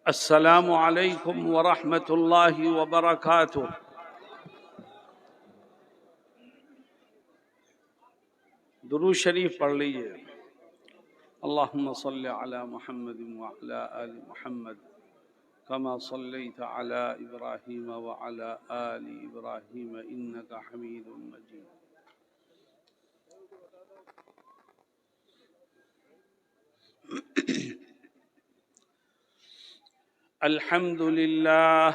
السلام علیکم ورحمۃ اللہ وبرکاتہ۔ درود شریف پڑھ لیجیے۔ اللہم صل علی محمد وعلی آل محمد کما صلیت علی ابراہیم وعلی آل ابراہیم انک حمید مجید۔ الحمد للہ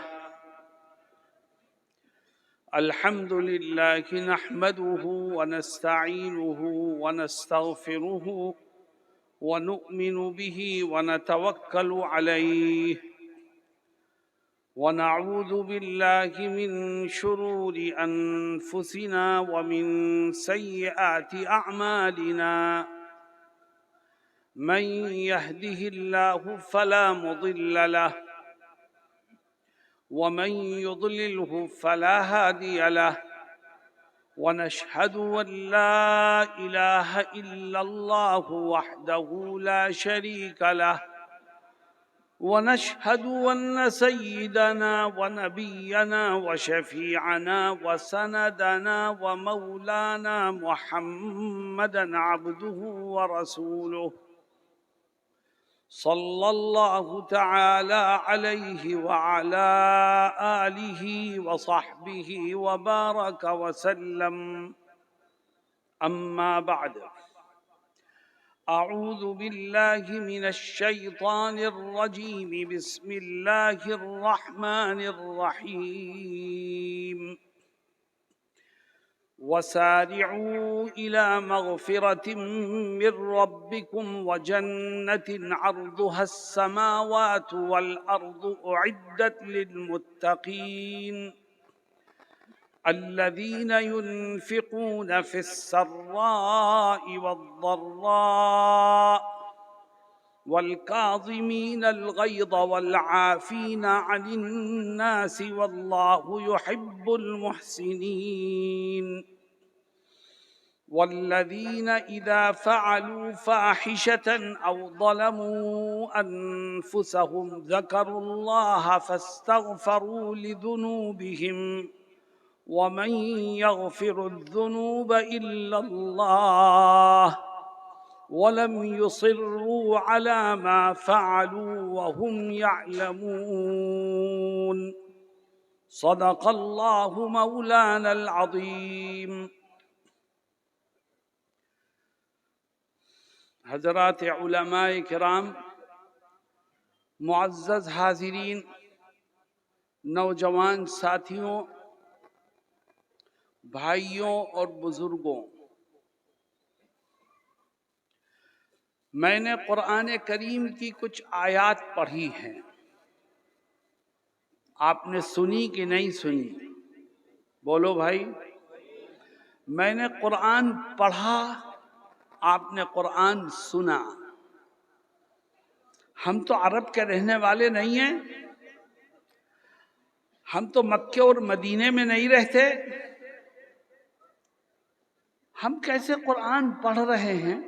نحمده ونستعینه ونستغفره ونؤمن به ونتوکل علیہ ونعوذ باللہ من شرور انفسنا ومن سیئات اعمالنا من يهده الله فلا مضل له ومن يضلله فلا هادي له ونشهد أن لا إله إلا الله وحده لا شريك له ونشهد أن سيدنا ونبينا وشفيعنا وسندنا ومولانا محمدا عبده ورسوله صلی اللہ تعالی علیہ وعلى آلہ وصحبہ وبارک وسلم، اما بعد اعوذ باللہ من الشیطان الرجیم، بسم اللہ الرحمن الرحیم۔ وسارعوا إلى مغفرة من ربكم وجنة عرضها السماوات والأرض أعدت للمتقين الذين ينفقون في السراء والضراء والكاظمين الغيظ والعافين عن الناس والله يحب المحسنين والذين إذا فعلوا فاحشة أو ظلموا أنفسهم ذكروا الله فاستغفروا لذنوبهم ومن يغفر الذنوب إلا الله ولم يصروا على ما فعلوا وهم يعلمون صدق الله مولانا العظيم۔ حضرات علماء کرام، معزز حاضرین، نوجوان ساتھیوں، بھائیوں اور بزرگوں، میں نے قرآن کریم کی کچھ آیات پڑھی ہیں۔ آپ نے سنی کہ نہیں سنی؟ بولو بھائی۔ میں نے قرآن پڑھا، آپ نے قرآن سنا۔ ہم تو عرب کے رہنے والے نہیں ہیں، ہم تو مکے اور مدینے میں نہیں رہتے، ہم کیسے قرآن پڑھ رہے ہیں؟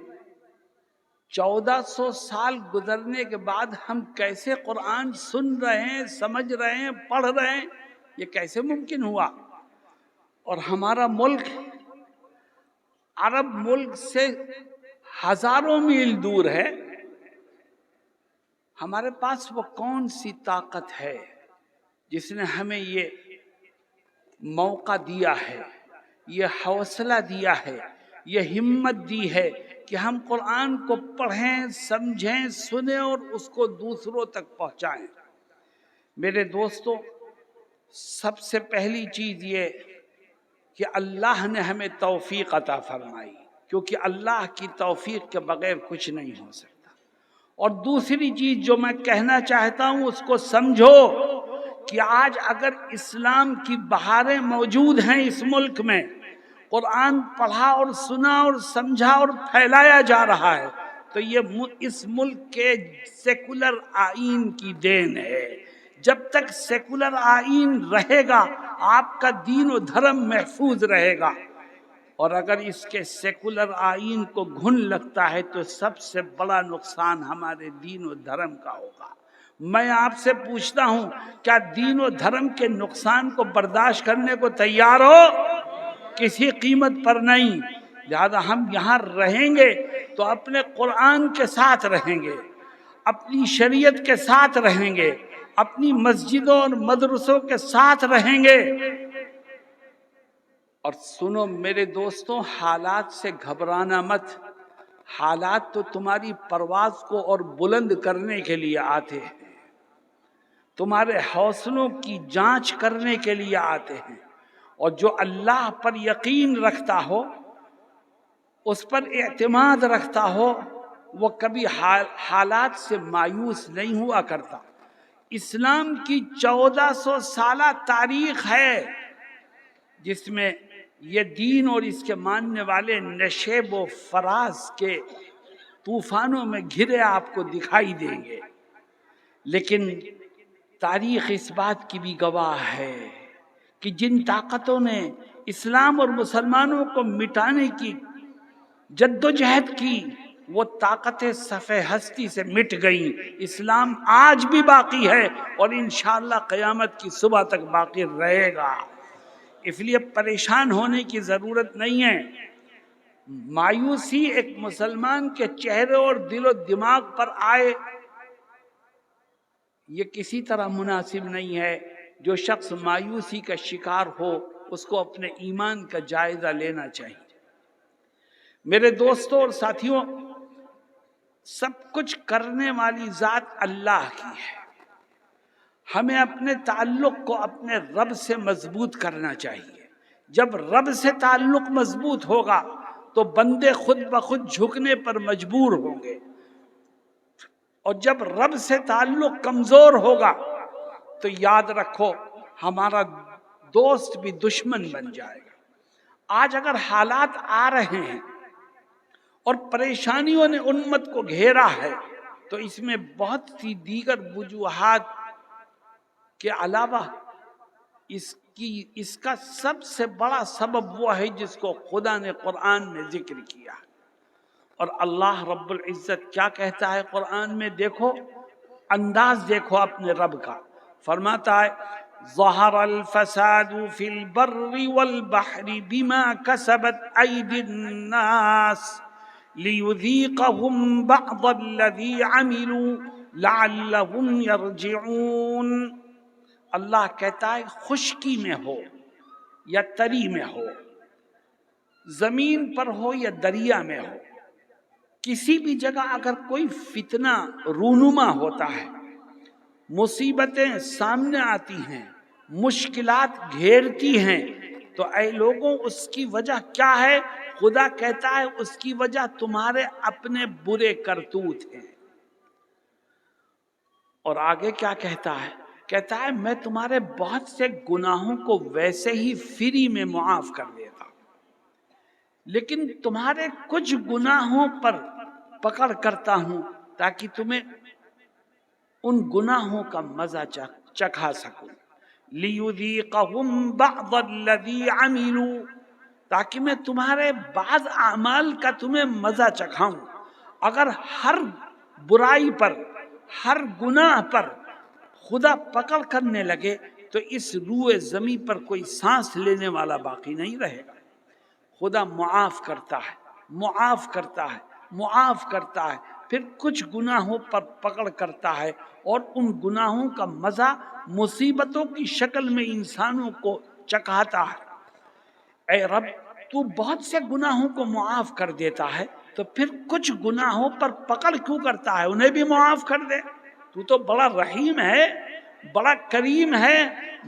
1400 سال گزرنے کے بعد ہم کیسے قرآن سن رہے ہیں، سمجھ رہے ہیں، پڑھ رہے ہیں؟ یہ کیسے ممکن ہوا؟ اور ہمارا ملک عرب ملک سے ہزاروں میل دور ہے۔ ہمارے پاس وہ کون سی طاقت ہے جس نے ہمیں یہ موقع دیا ہے، یہ حوصلہ دیا ہے، یہ ہمت دی ہے کہ ہم قرآن کو پڑھیں، سمجھیں، سنیں اور اس کو دوسروں تک پہنچائیں؟ میرے دوستو، سب سے پہلی چیز یہ کہ اللہ نے ہمیں توفیق عطا فرمائی، کیونکہ اللہ کی توفیق کے بغیر کچھ نہیں ہو سکتا۔ اور دوسری چیز جو میں کہنا چاہتا ہوں اس کو سمجھو کہ آج اگر اسلام کی بہاریں موجود ہیں اس ملک میں، قرآن پڑھا اور سنا اور سمجھا اور پھیلایا جا رہا ہے، تو یہ اس ملک کے سیکولر آئین کی دین ہے۔ جب تک سیکولر آئین رہے گا آپ کا دین و دھرم محفوظ رہے گا، اور اگر اس کے سیکولر آئین کو گھن لگتا ہے تو سب سے بڑا نقصان ہمارے دین و دھرم کا ہوگا۔ میں آپ سے پوچھتا ہوں کیا دین و دھرم کے نقصان کو برداشت کرنے کو تیار ہو؟ کسی قیمت پر نہیں۔ لہذا ہم یہاں رہیں گے تو اپنے قرآن کے ساتھ رہیں گے، اپنی شریعت کے ساتھ رہیں گے، اپنی مسجدوں اور مدرسوں کے ساتھ رہیں گے۔ اور سنو میرے دوستوں، حالات سے گھبرانا مت۔ حالات تو تمہاری پرواز کو اور بلند کرنے کے لیے آتے ہیں، تمہارے حوصلوں کی جانچ کرنے کے لیے آتے ہیں، اور جو اللہ پر یقین رکھتا ہو، اس پر اعتماد رکھتا ہو، وہ کبھی حالات سے مایوس نہیں ہوا کرتا۔ اسلام کی 1400 سالہ تاریخ ہے جس میں یہ دین اور اس کے ماننے والے نشیب و فراز کے طوفانوں میں گھرے آپ کو دکھائی دیں گے، لیکن تاریخ اس بات کی بھی گواہ ہے کہ جن طاقتوں نے اسلام اور مسلمانوں کو مٹانے کی جدوجہد کی، وہ طاقتیں صفحہ ہستی سے مٹ گئیں۔ اسلام آج بھی باقی ہے اور انشاءاللہ قیامت کی صبح تک باقی رہے گا، اس لیے پریشان ہونے کی ضرورت نہیں ہے۔ مایوسی ایک مسلمان کے چہرے اور دل و دماغ پر آئے، یہ کسی طرح مناسب نہیں ہے۔ جو شخص مایوسی کا شکار ہو اس کو اپنے ایمان کا جائزہ لینا چاہیے۔ میرے دوستوں اور ساتھیوں، سب کچھ کرنے والی ذات اللہ کی ہے۔ ہمیں اپنے تعلق کو اپنے رب سے مضبوط کرنا چاہیے۔ جب رب سے تعلق مضبوط ہوگا تو بندے خود بخود جھکنے پر مجبور ہوں گے، اور جب رب سے تعلق کمزور ہوگا تو یاد رکھو ہمارا دوست بھی دشمن بن جائے گا۔ آج اگر حالات آ رہے ہیں اور پریشانیوں نے امت کو گھیرا ہے تو اس میں بہت سی دیگر وجوہات کے علاوہ اس کا سب سے بڑا سبب وہ ہے جس کو خدا نے قرآن میں ذکر کیا، اور اللہ رب العزت کیا کہتا ہے قرآن میں؟ دیکھو انداز دیکھو اپنے رب کا، فرماتا ہے ظہر الفساد فی البر والبحر بما کسبت ایدی الناس لیذیقہم بعض الذی عملوا لعلہم یرجعون۔ اللہ کہتا ہے خشکی میں ہو یا تری میں ہو، زمین پر ہو یا دریا میں ہو، کسی بھی جگہ اگر کوئی فتنہ رونما ہوتا ہے، مصیبتیں سامنے آتی ہیں، مشکلات گھیرتی ہیں، تو اے لوگوں اس کی وجہ کیا ہے؟ خدا کہتا ہے اس کی وجہ تمہارے اپنے برے کرتوت ہیں۔ اور آگے کیا کہتا ہے؟ کہتا ہے میں تمہارے بہت سے گناہوں کو ویسے ہی فری میں معاف کر دیتا ہوں، لیکن تمہارے کچھ گناہوں پر پکڑ کرتا ہوں تاکہ تمہیں ان گناہوں کا مزہ چکھا سکوں۔ لیذیقہم بعض الذی عملوا، تاکہ میں تمہارے بعض اعمال کا تمہیں مزہ چکھاؤں۔ اگر ہر برائی پر، ہر گناہ پر خدا پکڑ کرنے لگے تو اس روئے زمین پر کوئی سانس لینے والا باقی نہیں رہے گا۔ خدا معاف کرتا ہے، معاف کرتا ہے، معاف کرتا ہے، پھر کچھ گناہوں پر پکڑ کرتا ہے، اور ان گناہوں کا مزہ مصیبتوں کی شکل میں انسانوں کو چکھاتا ہے۔ اے رب تو بہت سے گناہوں کو معاف کر دیتا ہے، تو پھر کچھ گناہوں پر پکڑ کیوں کرتا ہے؟ انہیں بھی معاف کر دے، تو بڑا رحیم ہے، بڑا کریم ہے،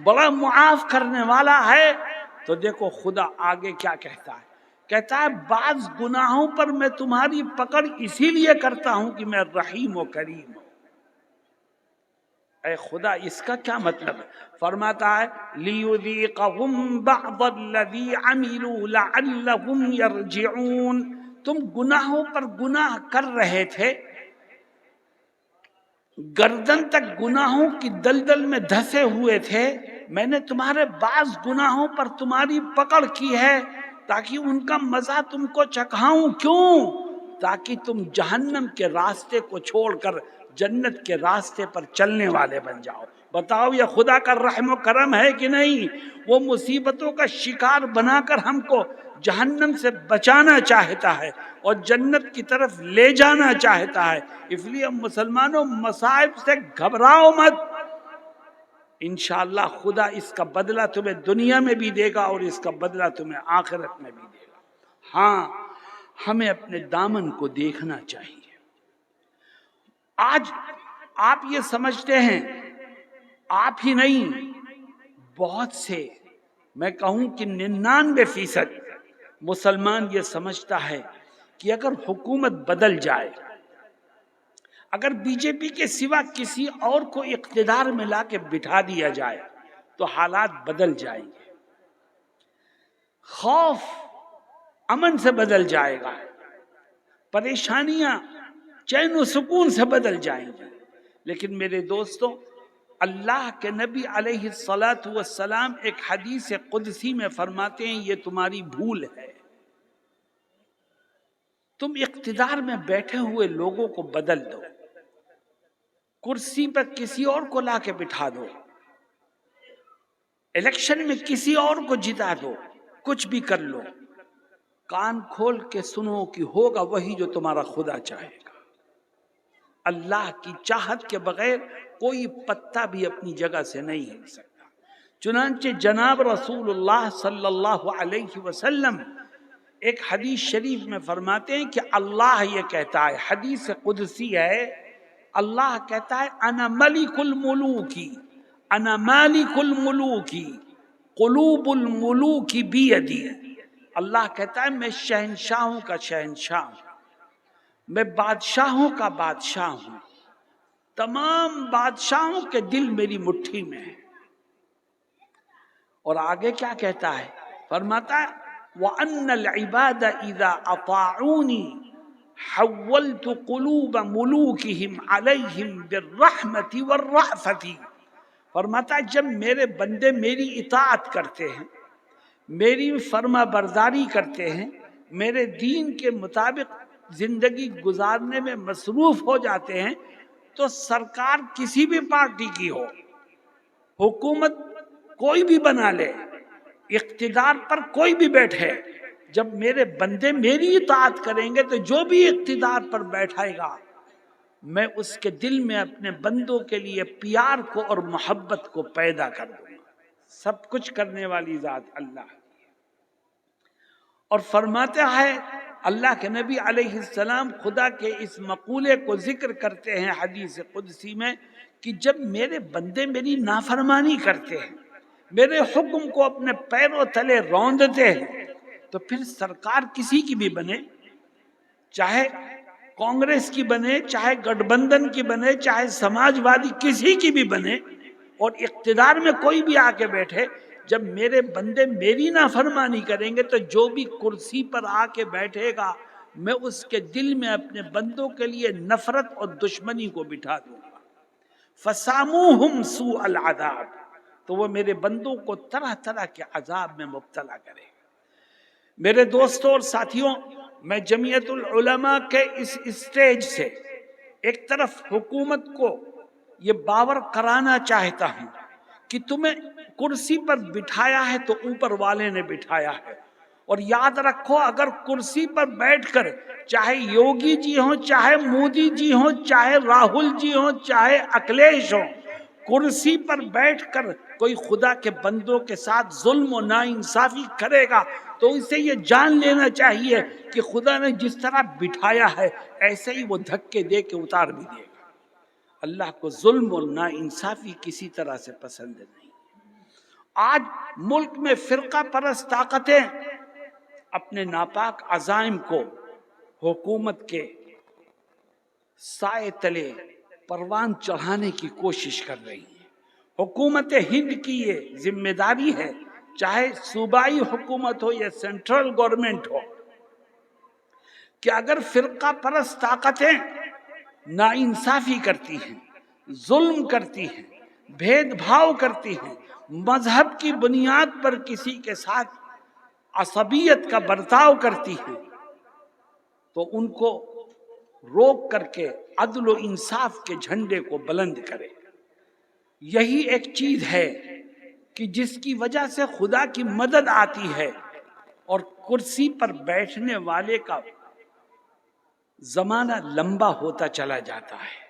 بڑا معاف کرنے والا ہے۔ تو دیکھو خدا آگے کیا کہتا ہے، کہتا ہے بعض گناہوں پر میں تمہاری پکڑ اسی لیے کرتا ہوں کہ میں رحیم و کریم ہوں۔ اے خدا اس کا کیا مطلب ہے؟ فرماتا ہے لیذیقہم بعض الذی عملوا لعلہم یرجعون۔ تم گناہوں پر گناہ کر رہے تھے، گردن تک گناہوں کی دلدل میں دھسے ہوئے تھے، میں نے تمہارے بعض گناہوں پر تمہاری پکڑ کی ہے تاکہ ان کا مزہ تم کو چکھاؤں۔ کیوں؟ تاکہ تم جہنم کے راستے کو چھوڑ کر جنت کے راستے پر چلنے والے بن جاؤ۔ بتاؤ یہ خدا کا رحم و کرم ہے کہ نہیں؟ وہ مصیبتوں کا شکار بنا کر ہم کو جہنم سے بچانا چاہتا ہے اور جنت کی طرف لے جانا چاہتا ہے۔ اس لیے مسلمانوں مصائب سے گھبراؤ مت، انشاءاللہ خدا اس کا بدلہ تمہیں دنیا میں بھی دے گا اور اس کا بدلہ تمہیں آخرت میں بھی دے گا۔ ہاں، ہمیں اپنے دامن کو دیکھنا چاہیے۔ آج آپ یہ سمجھتے ہیں، آپ ہی نہیں، بہت سے، میں کہوں کہ 99% مسلمان یہ سمجھتا ہے کہ اگر حکومت بدل جائے، اگر بی جے پی کے سوا کسی اور کو اقتدار میں لا کے بٹھا دیا جائے تو حالات بدل جائیں گے، خوف امن سے بدل جائے گا، پریشانیاں چین و سکون سے بدل جائیں گی۔ لیکن میرے دوستوں، اللہ کے نبی علیہ الصلاۃ والسلام ایک حدیث قدسی میں فرماتے ہیں یہ تمہاری بھول ہے، تم اقتدار میں بیٹھے ہوئے لوگوں کو بدل دو، کرسی پر کسی اور کو لا کے بٹھا دو، الیکشن میں کسی اور کو جتا دو، کچھ بھی کر لو، کان کھول کے سنو کہ ہوگا وہی جو تمہارا خدا چاہے گا۔ اللہ کی چاہت کے بغیر کوئی پتا بھی اپنی جگہ سے نہیں ہل سکتا۔ چنانچہ جناب رسول اللہ صلی اللہ علیہ وسلم ایک حدیث شریف میں فرماتے ہیں کہ اللہ یہ کہتا ہے، حدیث قدسی ہے، اللہ کہتا ہے انا ملک الملوک، انا مالک الملوک، قلوب الملوک بیدی۔ اللہ کہتا ہے میں شہنشاہوں کا شہنشاہ ہوں، میں بادشاہوں کا بادشاہ ہوں، تمام بادشاہوں کے دل میری مٹھی میں ہے۔ اور آگے کیا کہتا ہے؟ فرماتا ہے وَأَنَّ الْعِبَادَ إِذَا أَطَاعُونِي حَوَّلْتُ قُلُوبَ مُلُوكِهِمْ عَلَيْهِمْ بِالرَّحْمَةِ وَالرَّأْفَةِ۔ فرماتا ہے جب میرے بندے میری اطاعت کرتے ہیں، میری فرما برداری کرتے ہیں، میرے دین کے مطابق زندگی گزارنے میں مصروف ہو جاتے ہیں، تو سرکار کسی بھی پارٹی کی ہو، حکومت کوئی بھی بنا لے، اقتدار پر کوئی بھی بیٹھے، جب میرے بندے میری اطاعت کریں گے تو جو بھی اقتدار پر بیٹھائے گا میں اس کے دل میں اپنے بندوں کے لیے پیار کو اور محبت کو پیدا کر دوں گا۔ سب کچھ کرنے والی ذات اللہ۔ اور فرماتا ہے اللہ کے نبی علیہ السلام خدا کے اس مقولے کو ذکر کرتے ہیں حدیث قدسی میں کہ جب میرے بندے میری نافرمانی کرتے ہیں، میرے حکم کو اپنے پیروں تلے روندتے ہیں، تو پھر سرکار کسی کی بھی بنے، چاہے کانگریس کی بنے، چاہے گٹھ بندھن کی بنے، چاہے سماج وادی کسی کی بھی بنے، اور اقتدار میں کوئی بھی آ کے بیٹھے، جب میرے بندے میری نافرمانی کریں گے تو جو بھی کرسی پر آ کے بیٹھے گا میں اس کے دل میں اپنے بندوں کے لیے نفرت اور دشمنی کو بٹھا دوں گا۔ فَسَامُوهُمْ سُوءَ الْعَذَابِ، تو وہ میرے بندوں کو طرح طرح کے عذاب میں مبتلا کرے گا۔ میرے دوستوں اور ساتھیوں، میں جمعیت العلماء کے اس اسٹیج سے ایک طرف حکومت کو یہ باور کرانا چاہتا ہوں کہ تمہیں کرسی پر بٹھایا ہے تو اوپر والے نے بٹھایا ہے، اور یاد رکھو اگر کرسی پر بیٹھ کر چاہے یوگی جی ہوں، چاہے مودی جی ہوں، چاہے راہل جی ہوں، چاہے اکھلیش ہوں، کرسی پر بیٹھ کر کوئی خدا کے بندوں کے ساتھ ظلم و ناانصافی کرے گا تو اسے یہ جان لینا چاہیے کہ خدا نے جس طرح بٹھایا ہے ایسے ہی وہ دھکے دے کے اتار بھی دے گا۔ اللہ کو ظلم و ناانصافی کسی طرح سے پسند نہیں۔ آج ملک میں فرقہ پرست طاقتیں اپنے ناپاک عزائم کو حکومت کے سائے تلے پروان چڑھانے کی کوشش کر رہی ہیں۔ حکومت ہند کی یہ ذمہ داری ہے، چاہے صوبائی حکومت ہو یا سینٹرل گورنمنٹ ہو، کہ اگر فرقہ پرست طاقتیں ناانصافی کرتی ہیں، ظلم کرتی ہیں، بھید بھاؤ کرتی ہیں، مذہب کی بنیاد پر کسی کے ساتھ عصبیت کا برتاؤ کرتی ہیں، تو ان کو روک کر کے عدل و انصاف کے جھنڈے کو بلند کرے۔ یہی ایک چیز ہے کہ جس کی وجہ سے خدا کی مدد آتی ہے اور کرسی پر بیٹھنے والے کا زمانہ لمبا ہوتا چلا جاتا ہے،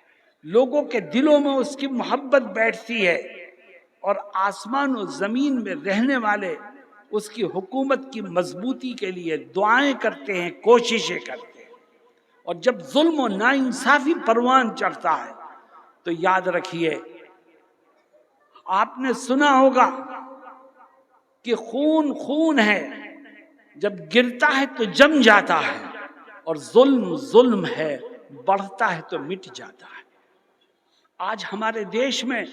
لوگوں کے دلوں میں اس کی محبت بیٹھتی ہے، اور آسمان و زمین میں رہنے والے اس کی حکومت کی مضبوطی کے لیے دعائیں کرتے ہیں، کوششیں کرتے ہیں۔ اور جب ظلم و ناانصافی پروان چڑھتا ہے تو یاد رکھیے، آپ نے سنا ہوگا کہ خون خون ہے، جب گرتا ہے تو جم جاتا ہے، اور ظلم ظلم ہے، بڑھتا ہے تو مٹ جاتا ہے۔ آج ہمارے دیش میں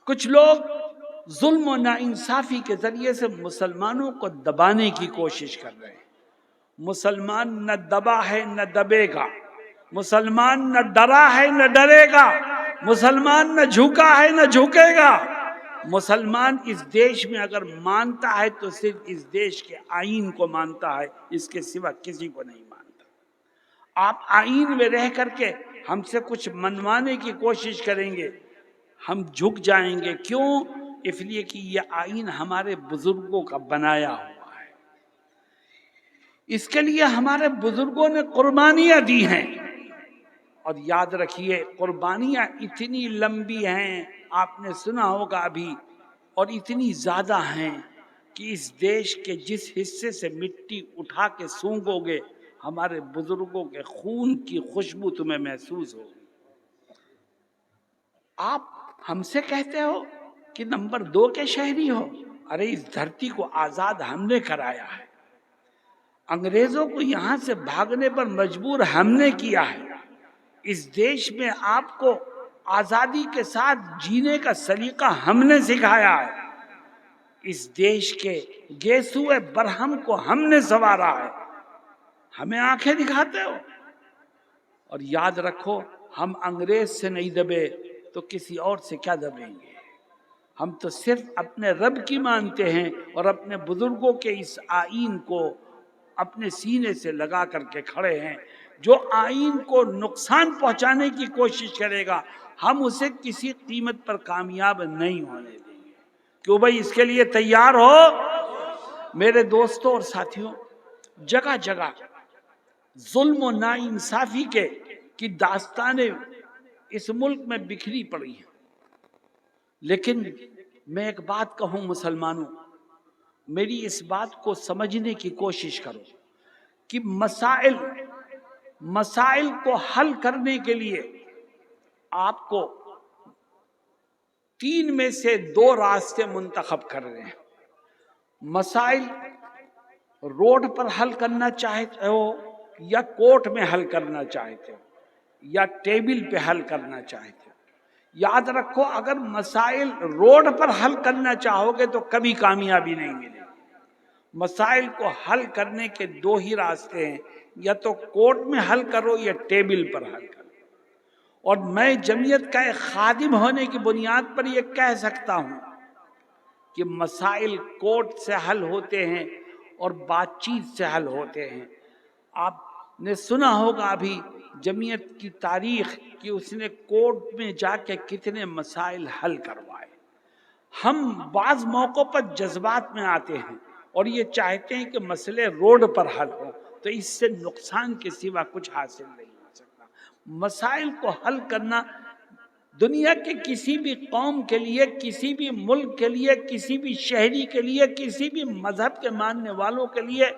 کچھ لوگ ظلم و ناانصافی کے ذریعے سے مسلمانوں کو دبانے کی کوشش کر رہے ہیں۔ مسلمان نہ دبا ہے نہ دبے گا، مسلمان نہ ڈرا ہے نہ ڈرے گا، مسلمان نہ جھکا ہے نہ جھکے گا۔ مسلمان اس دیش میں اگر مانتا ہے تو صرف اس دیش کے آئین کو مانتا ہے، اس کے سوا کسی کو نہیں مانتا۔ آپ آئین میں رہ کر کے ہم سے کچھ منوانے کی کوشش کریں گے، ہم جھک جائیں گے۔ کیوں؟ اس لیے کہ یہ آئین ہمارے بزرگوں کا بنایا ہوا ہے، اس کے لیے ہمارے بزرگوں نے قربانیاں دی ہیں۔ اور یاد رکھیے، قربانیاں اتنی لمبی ہیں، آپ نے سنا ہوگا ابھی، اور اتنی زیادہ ہیں کہ اس دیش کے جس حصے سے مٹی اٹھا کے سونگو گے، ہمارے بزرگوں کے خون کی خوشبو تمہیں محسوس ہوگی۔ آپ ہم سے کہتے ہو کہ نمبر 2 کے شہری ہو، ارے اس دھرتی کو آزاد ہم نے کرایا ہے، انگریزوں کو یہاں سے بھاگنے پر مجبور ہم نے کیا ہے، اس دیش میں آپ کو آزادی کے ساتھ جینے کا سلیقہ ہم نے سکھایا ہے، اس دیش کے گیسوئے برہم کو ہم نے سنوارا ہے، ہمیں آنکھیں دکھاتے ہو۔ اور یاد رکھو، ہم انگریز سے نہیں دبے تو کسی اور سے کیا دبیں گے؟ ہم تو صرف اپنے رب کی مانتے ہیں اور اپنے بزرگوں کے اس آئین کو اپنے سینے سے لگا کر کے کھڑے ہیں۔ جو آئین کو نقصان پہنچانے کی کوشش کرے گا، ہم اسے کسی قیمت پر کامیاب نہیں ہونے دیں گے۔ کیوں بھائی؟ اس کے لیے تیار ہو؟ میرے دوستوں اور ساتھیوں، جگہ جگہ ظلم و ناانصافی کی داستانیں اس ملک میں بکھری پڑی ہیں، لیکن میں ایک بات کہوں مسلمانوں، میری اس بات کو سمجھنے کی کوشش کرو کہ مسائل کو حل کرنے کے لیے آپ کو 3 میں سے 2 راستے منتخب کر رہے ہیں۔ مسائل روڈ پر حل کرنا چاہتے ہو، یا کورٹ میں حل کرنا چاہتے ہو، یا ٹیبل پہ حل کرنا چاہتے ہو۔ یاد رکھو، اگر مسائل روڈ پر حل کرنا چاہو گے تو کبھی کامیابی نہیں ملے گی۔ مسائل کو حل کرنے کے 2 ہی راستے ہیں، یا تو کورٹ میں حل کرو یا ٹیبل پر حل کرو۔ اور میں جمعیت کا ایک خادم ہونے کی بنیاد پر یہ کہہ سکتا ہوں کہ مسائل کورٹ سے حل ہوتے ہیں اور بات چیت سے حل ہوتے ہیں۔ آپ نے سنا ہوگا ابھی جمعیت کی تاریخ کہ اس نے کورٹ میں جا کے کتنے مسائل حل کروائے۔ ہم بعض موقعوں پر جذبات میں آتے ہیں اور یہ چاہتے ہیں کہ مسئلے روڈ پر حل ہوں، تو اس سے نقصان کے سوا کچھ حاصل نہیں ہو سکتا۔ مسائل کو حل کرنا دنیا کے کسی بھی قوم کے لیے، کسی بھی ملک کے لیے، کسی بھی شہری کے لیے، کسی بھی مذہب کے ماننے والوں کے لیے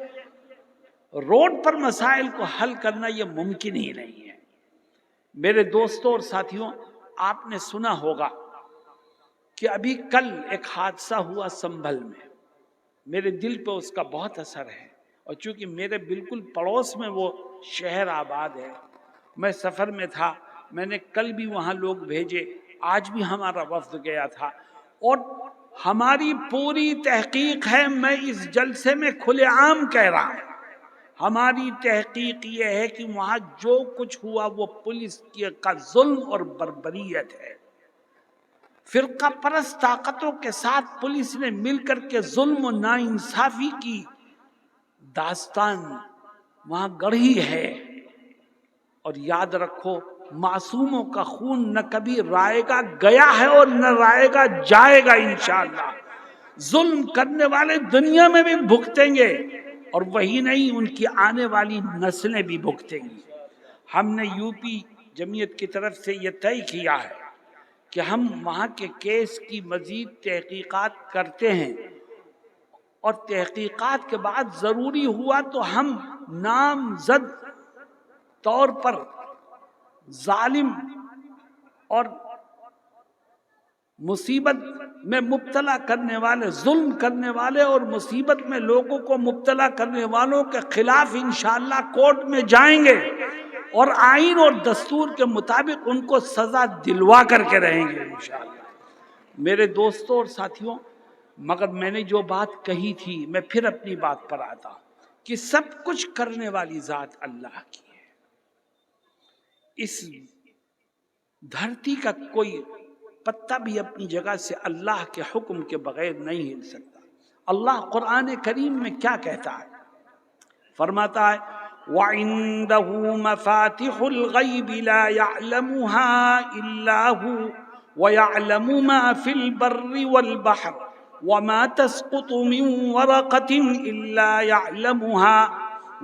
روڈ پر مسائل کو حل کرنا یہ ممکن ہی نہیں ہے۔ میرے دوستوں اور ساتھیوں، آپ نے سنا ہوگا کہ ابھی کل ایک حادثہ ہوا سنبھل میں، میرے دل پہ اس کا بہت اثر ہے، اور چونکہ میرے بالکل پڑوس میں وہ شہر آباد ہے، میں سفر میں تھا، میں نے کل بھی وہاں لوگ بھیجے، آج بھی ہمارا وفد گیا تھا، اور ہماری پوری تحقیق ہے، میں اس جلسے میں کھلے عام کہہ رہا ہوں، ہماری تحقیق یہ ہے کہ وہاں جو کچھ ہوا وہ پولیس کا ظلم اور بربریت ہے۔ فرقہ پرست طاقتوں کے ساتھ پولیس نے مل کر کے ظلم و ناانصافی کی داستان وہاں گڑھی ہے، اور یاد رکھو معصوموں کا خون نہ کبھی رائے گا گیا ہے اور نہ رائے گا جائے گا انشاءاللہ۔ ظلم کرنے والے دنیا میں بھی بھگتیں گے، اور وہی نہیں ان کی آنے والی نسلیں بھی بھگتیں گی۔ ہم نے یو پی جمعیت کی طرف سے یہ طے کیا ہے کہ ہم وہاں کے کیس کی مزید تحقیقات کرتے ہیں، اور تحقیقات کے بعد ضروری ہوا تو ہم نامزد طور پر ظالم اور مصیبت میں مبتلا کرنے والے، ظلم کرنے والے اور مصیبت میں لوگوں کو مبتلا کرنے والوں کے خلاف انشاءاللہ کورٹ میں جائیں گے، اور آئین اور دستور کے مطابق ان کو سزا دلوا کر کے رہیں گے انشاءاللہ۔ میرے دوستوں اور ساتھیوں، مگر میں نے جو بات کہی تھی میں پھر اپنی بات پر آتا کہ سب کچھ کرنے والی ذات اللہ کی ہے۔ اس دھرتی کا کوئی پتہ بھی اپنی جگہ سے اللہ کے حکم کے بغیر نہیں ہل سکتا۔ اللہ قرآن کریم میں کیا کہتا ہے؟ فرماتا ہے وَعِندَهُ مَفَاتِحُ الْغَيْبِ لَا يَعْلَمُهَا إِلَّا هُوَ وَيَعْلَمُ مَا فِي الْبَرِّ وَالْبَحْرِ وَمَا تَسْقُطُ مِنْ وَرَقَةٍ إِلَّا يَعْلَمُهَا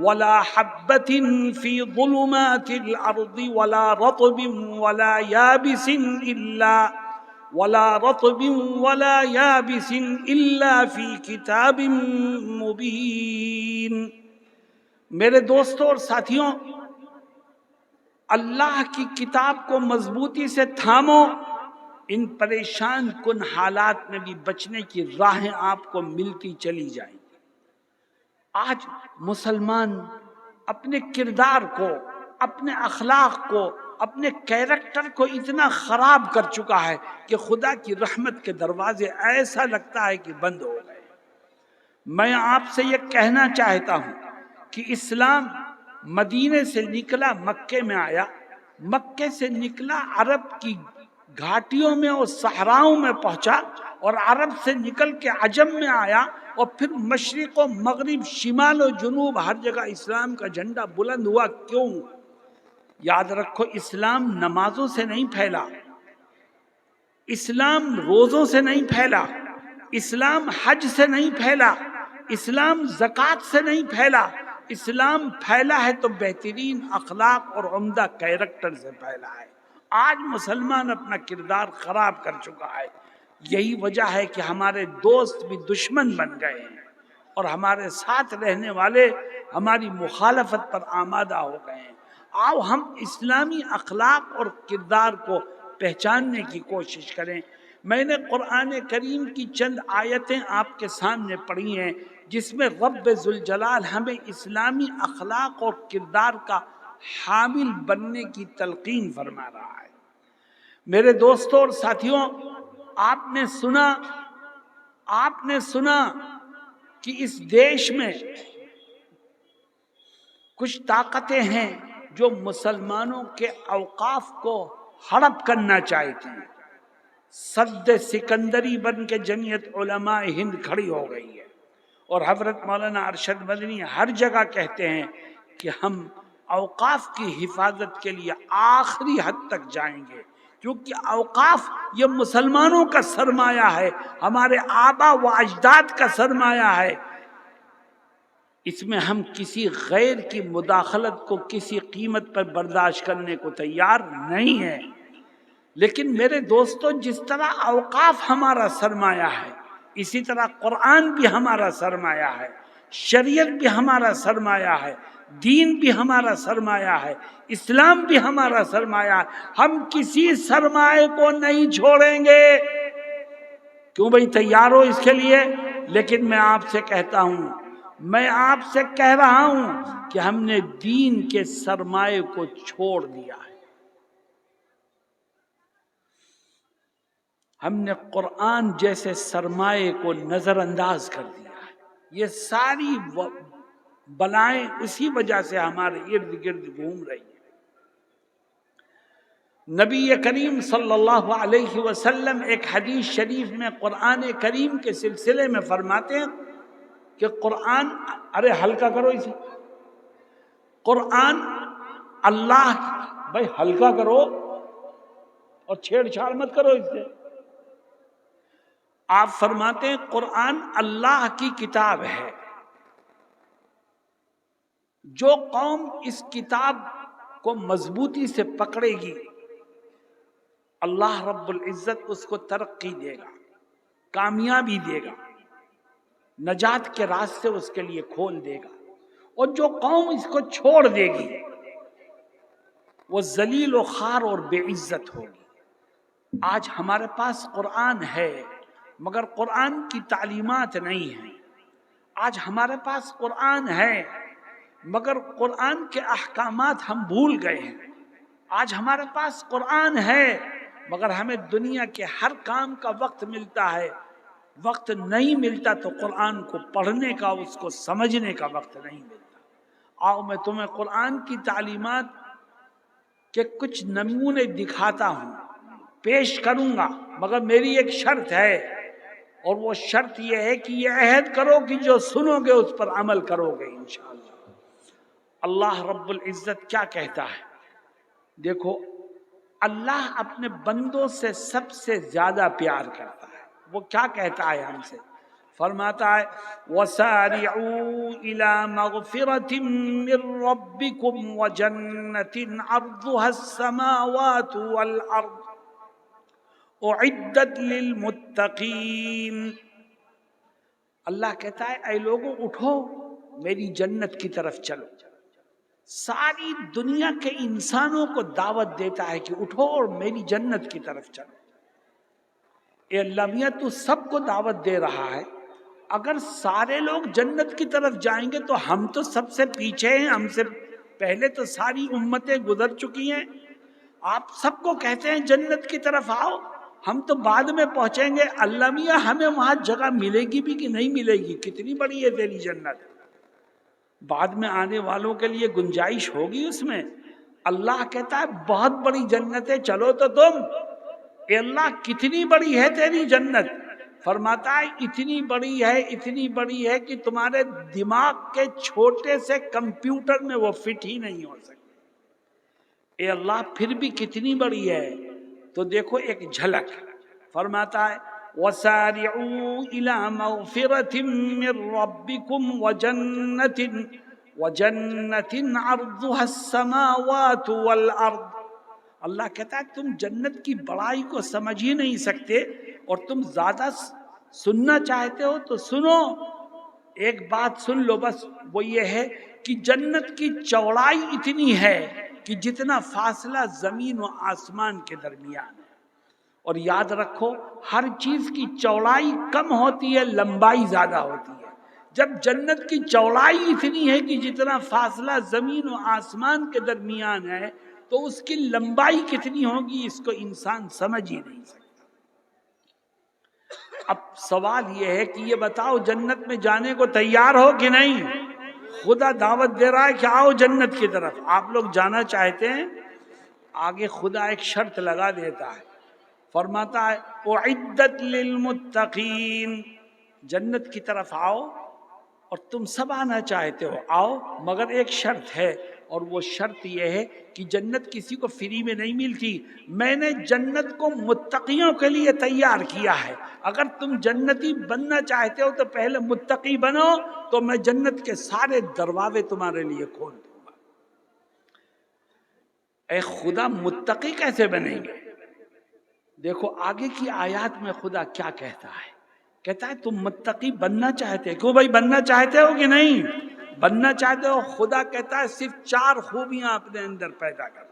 وَلَا حَبَّةٍ فِي ظُلُمَاتِ الْأَرْضِ وَلَا رَطْبٍ وَلَا يَابِسٍ إِلَّا فِي كِتَابٍ مُبِينٍ۔ میرے دوستوں اور ساتھیوں، اللہ کی کتاب کو مضبوطی سے تھامو، ان پریشان کن حالات میں بھی بچنے کی راہیں آپ کو ملتی چلی جائیں گی۔ آج مسلمان اپنے کردار کو، اپنے اخلاق کو، اپنے کیریکٹر کو اتنا خراب کر چکا ہے کہ خدا کی رحمت کے دروازے ایسا لگتا ہے کہ بند ہو گئے۔ میں آپ سے یہ کہنا چاہتا ہوں کہ اسلام مدینے سے نکلا مکے میں آیا، مکے سے نکلا عرب کی گھاٹیوں میں اور صحراؤں میں پہنچا، اور عرب سے نکل کے عجم میں آیا، اور پھر مشرق و مغرب، شمال و جنوب ہر جگہ اسلام کا جھنڈا بلند ہوا۔ کیوں؟ یاد رکھو اسلام نمازوں سے نہیں پھیلا، اسلام روزوں سے نہیں پھیلا، اسلام حج سے نہیں پھیلا، اسلام زکوٰۃ سے نہیں پھیلا، اسلام پھیلا ہے تو بہترین اخلاق اور عمدہ کیریکٹر سے پھیلا ہے۔ آج مسلمان اپنا کردار خراب کر چکا ہے، یہی وجہ ہے کہ ہمارے دوست بھی دشمن بن گئے ہیں، اور ہمارے ساتھ رہنے والے ہماری مخالفت پر آمادہ ہو گئے ہیں۔ آؤ ہم اسلامی اخلاق اور کردار کو پہچاننے کی کوشش کریں۔ میں نے قرآن کریم کی چند آیتیں آپ کے سامنے پڑھی ہیں، جس میں رب ذوالجلال ہمیں اسلامی اخلاق اور کردار کا حامل بننے کی تلقین فرما رہا ہے۔ میرے دوستوں اور ساتھیوں، آپ نے سنا کہ اس دیش میں کچھ طاقتیں ہیں جو مسلمانوں کے اوقاف کو ہڑپ کرنا چاہتی ہیں۔ سد سکندری بن کے جمعیت علماء ہند کھڑی ہو گئی ہے، اور حضرت مولانا ارشد مدنی ہر جگہ کہتے ہیں کہ ہم اوقاف کی حفاظت کے لیے آخری حد تک جائیں گے، کیونکہ اوقاف یہ مسلمانوں کا سرمایہ ہے، ہمارے آبا و اجداد کا سرمایہ ہے۔ اس میں ہم کسی غیر کی مداخلت کو کسی قیمت پر برداشت کرنے کو تیار نہیں ہیں۔ لیکن میرے دوستو، جس طرح اوقاف ہمارا سرمایہ ہے، اسی طرح قرآن بھی ہمارا سرمایہ ہے، شریعت بھی ہمارا سرمایہ ہے، دین بھی ہمارا سرمایہ ہے، اسلام بھی ہمارا سرمایہ ہے۔ ہم کسی سرمایہ کو نہیں چھوڑیں گے۔ کیوں بھائی، تیار ہو اس کے لیے؟ لیکن میں آپ سے کہتا ہوں، میں آپ سے کہہ رہا ہوں کہ ہم نے دین کے سرمایہ کو چھوڑ دیا ہے۔ ہم نے قرآن جیسے سرمایہ کو نظر انداز کر دیا ہے۔ یہ ساری بلائیں اسی وجہ سے ہمارے ارد گرد گھوم رہی ہیں۔ نبی کریم صلی اللہ علیہ وسلم ایک حدیث شریف میں قرآن کریم کے سلسلے میں فرماتے ہیں کہ قرآن، ارے ہلکا کرو اسے، قرآن اللہ بھائی ہلکا کرو اور چھیڑ چھاڑ مت کرو اس سے. آپ فرماتے ہیں قرآن اللہ کی کتاب ہے. جو قوم اس کتاب کو مضبوطی سے پکڑے گی اللہ رب العزت اس کو ترقی دے گا، کامیابی دے گا، نجات کے راستے اس کے لیے کھول دے گا. اور جو قوم اس کو چھوڑ دے گی وہ ذلیل و خوار اور بے عزت ہوگی. آج ہمارے پاس قرآن ہے مگر قرآن کی تعلیمات نہیں ہیں. آج ہمارے پاس قرآن ہے مگر قرآن کے احکامات ہم بھول گئے ہیں. آج ہمارے پاس قرآن ہے مگر ہمیں دنیا کے ہر کام کا وقت ملتا ہے، وقت نہیں ملتا تو قرآن کو پڑھنے کا، اس کو سمجھنے کا وقت نہیں ملتا. آؤ میں تمہیں قرآن کی تعلیمات کے کچھ نمونے دکھاتا ہوں، پیش کروں گا، مگر میری ایک شرط ہے، اور وہ شرط یہ ہے کہ یہ عہد کرو کہ جو سنو گے اس پر عمل کرو گے انشاءاللہ. اللہ رب العزت کیا کہتا ہے؟ دیکھو اللہ اپنے بندوں سے سب سے زیادہ پیار کرتا ہے. وہ کیا کہتا ہے ہم سے؟ فرماتا ہے وَسَارِعُوا إِلَى مَغْفِرَةٍ مِّن رَّبِّكُمْ وَجَنَّةٍ عَرْضُهَا السَّمَاوَاتُ وَالْأَرْضُ اُعِدَّتْ لِلْمُتَّقِينَ. اللہ کہتا ہے اے لوگوں اٹھو میری جنت کی طرف چلو. ساری دنیا کے انسانوں کو دعوت دیتا ہے کہ اٹھو اور میری جنت کی طرف چلو. اے اللہ میاں تو سب کو دعوت دے رہا ہے، اگر سارے لوگ جنت کی طرف جائیں گے تو ہم تو سب سے پیچھے ہیں، ہم سے پہلے تو ساری امتیں گزر چکی ہیں. آپ سب کو کہتے ہیں جنت کی طرف آؤ، ہم تو بعد میں پہنچیں گے. اللہ میاں ہمیں وہاں جگہ ملے گی بھی کہ نہیں ملے گی؟ کتنی بڑی ہے تیری جنت، بعد میں آنے والوں کے لیے گنجائش ہوگی اس میں. اللہ کہتا ہے بہت بڑی جنت ہے، چلو تو تم. اے اللہ کتنی بڑی ہے تیری جنت؟ فرماتا ہے اتنی بڑی ہے، اتنی بڑی ہے کہ تمہارے دماغ کے چھوٹے سے کمپیوٹر میں وہ فٹ ہی نہیں ہو سکتی. اے اللہ پھر بھی کتنی بڑی ہے؟ تو دیکھو ایک جھلک. فرماتا ہے وَسَارِعُوا إِلَى مَغْفِرَةٍ مِّن رَّبِّكُمْ وَجَنَّةٍ عَرْضُهَا السَّمَاوَاتُ وَالْأَرْضُ. اللہ کہتا ہے تم جنت کی بڑائی کو سمجھ ہی نہیں سکتے، اور تم زیادہ سننا چاہتے ہو تو سنو. ایک بات سن لو بس، وہ یہ ہے کہ جنت کی چوڑائی اتنی ہے کہ جتنا فاصلہ زمین و آسمان کے درمیان ہے. اور یاد رکھو ہر چیز کی چوڑائی کم ہوتی ہے، لمبائی زیادہ ہوتی ہے. جب جنت کی چوڑائی اتنی ہے کہ جتنا فاصلہ زمین و آسمان کے درمیان ہے تو اس کی لمبائی کتنی ہوگی اس کو انسان سمجھ ہی نہیں سکتا. اب سوال یہ ہے کہ یہ بتاؤ جنت میں جانے کو تیار ہو کہ نہیں؟ خدا دعوت دے رہا ہے کہ آؤ جنت کی طرف. آپ لوگ جانا چاہتے ہیں؟ آگے خدا ایک شرط لگا دیتا ہے، فرماتا ہے اعدت للمتقین. جنت کی طرف آؤ، اور تم سب آنا چاہتے ہو آؤ، مگر ایک شرط ہے، اور وہ شرط یہ ہے کہ جنت کسی کو فری میں نہیں ملتی. میں نے جنت کو متقیوں کے لیے تیار کیا ہے. اگر تم جنتی بننا چاہتے ہو تو پہلے متقی بنو، تو میں جنت کے سارے دروازے تمہارے لیے کھول دوں گا. اے خدا متقی کیسے بنیں گے؟ دیکھو آگے کی آیات میں خدا کیا کہتا ہے. کہتا ہے تم متقی بننا چاہتے ہو، کیوں بھائی بننا چاہتے ہو کہ نہیں بننا چاہتے ہو؟ خدا کہتا ہے صرف 4 خوبیاں اپنے اندر پیدا کر.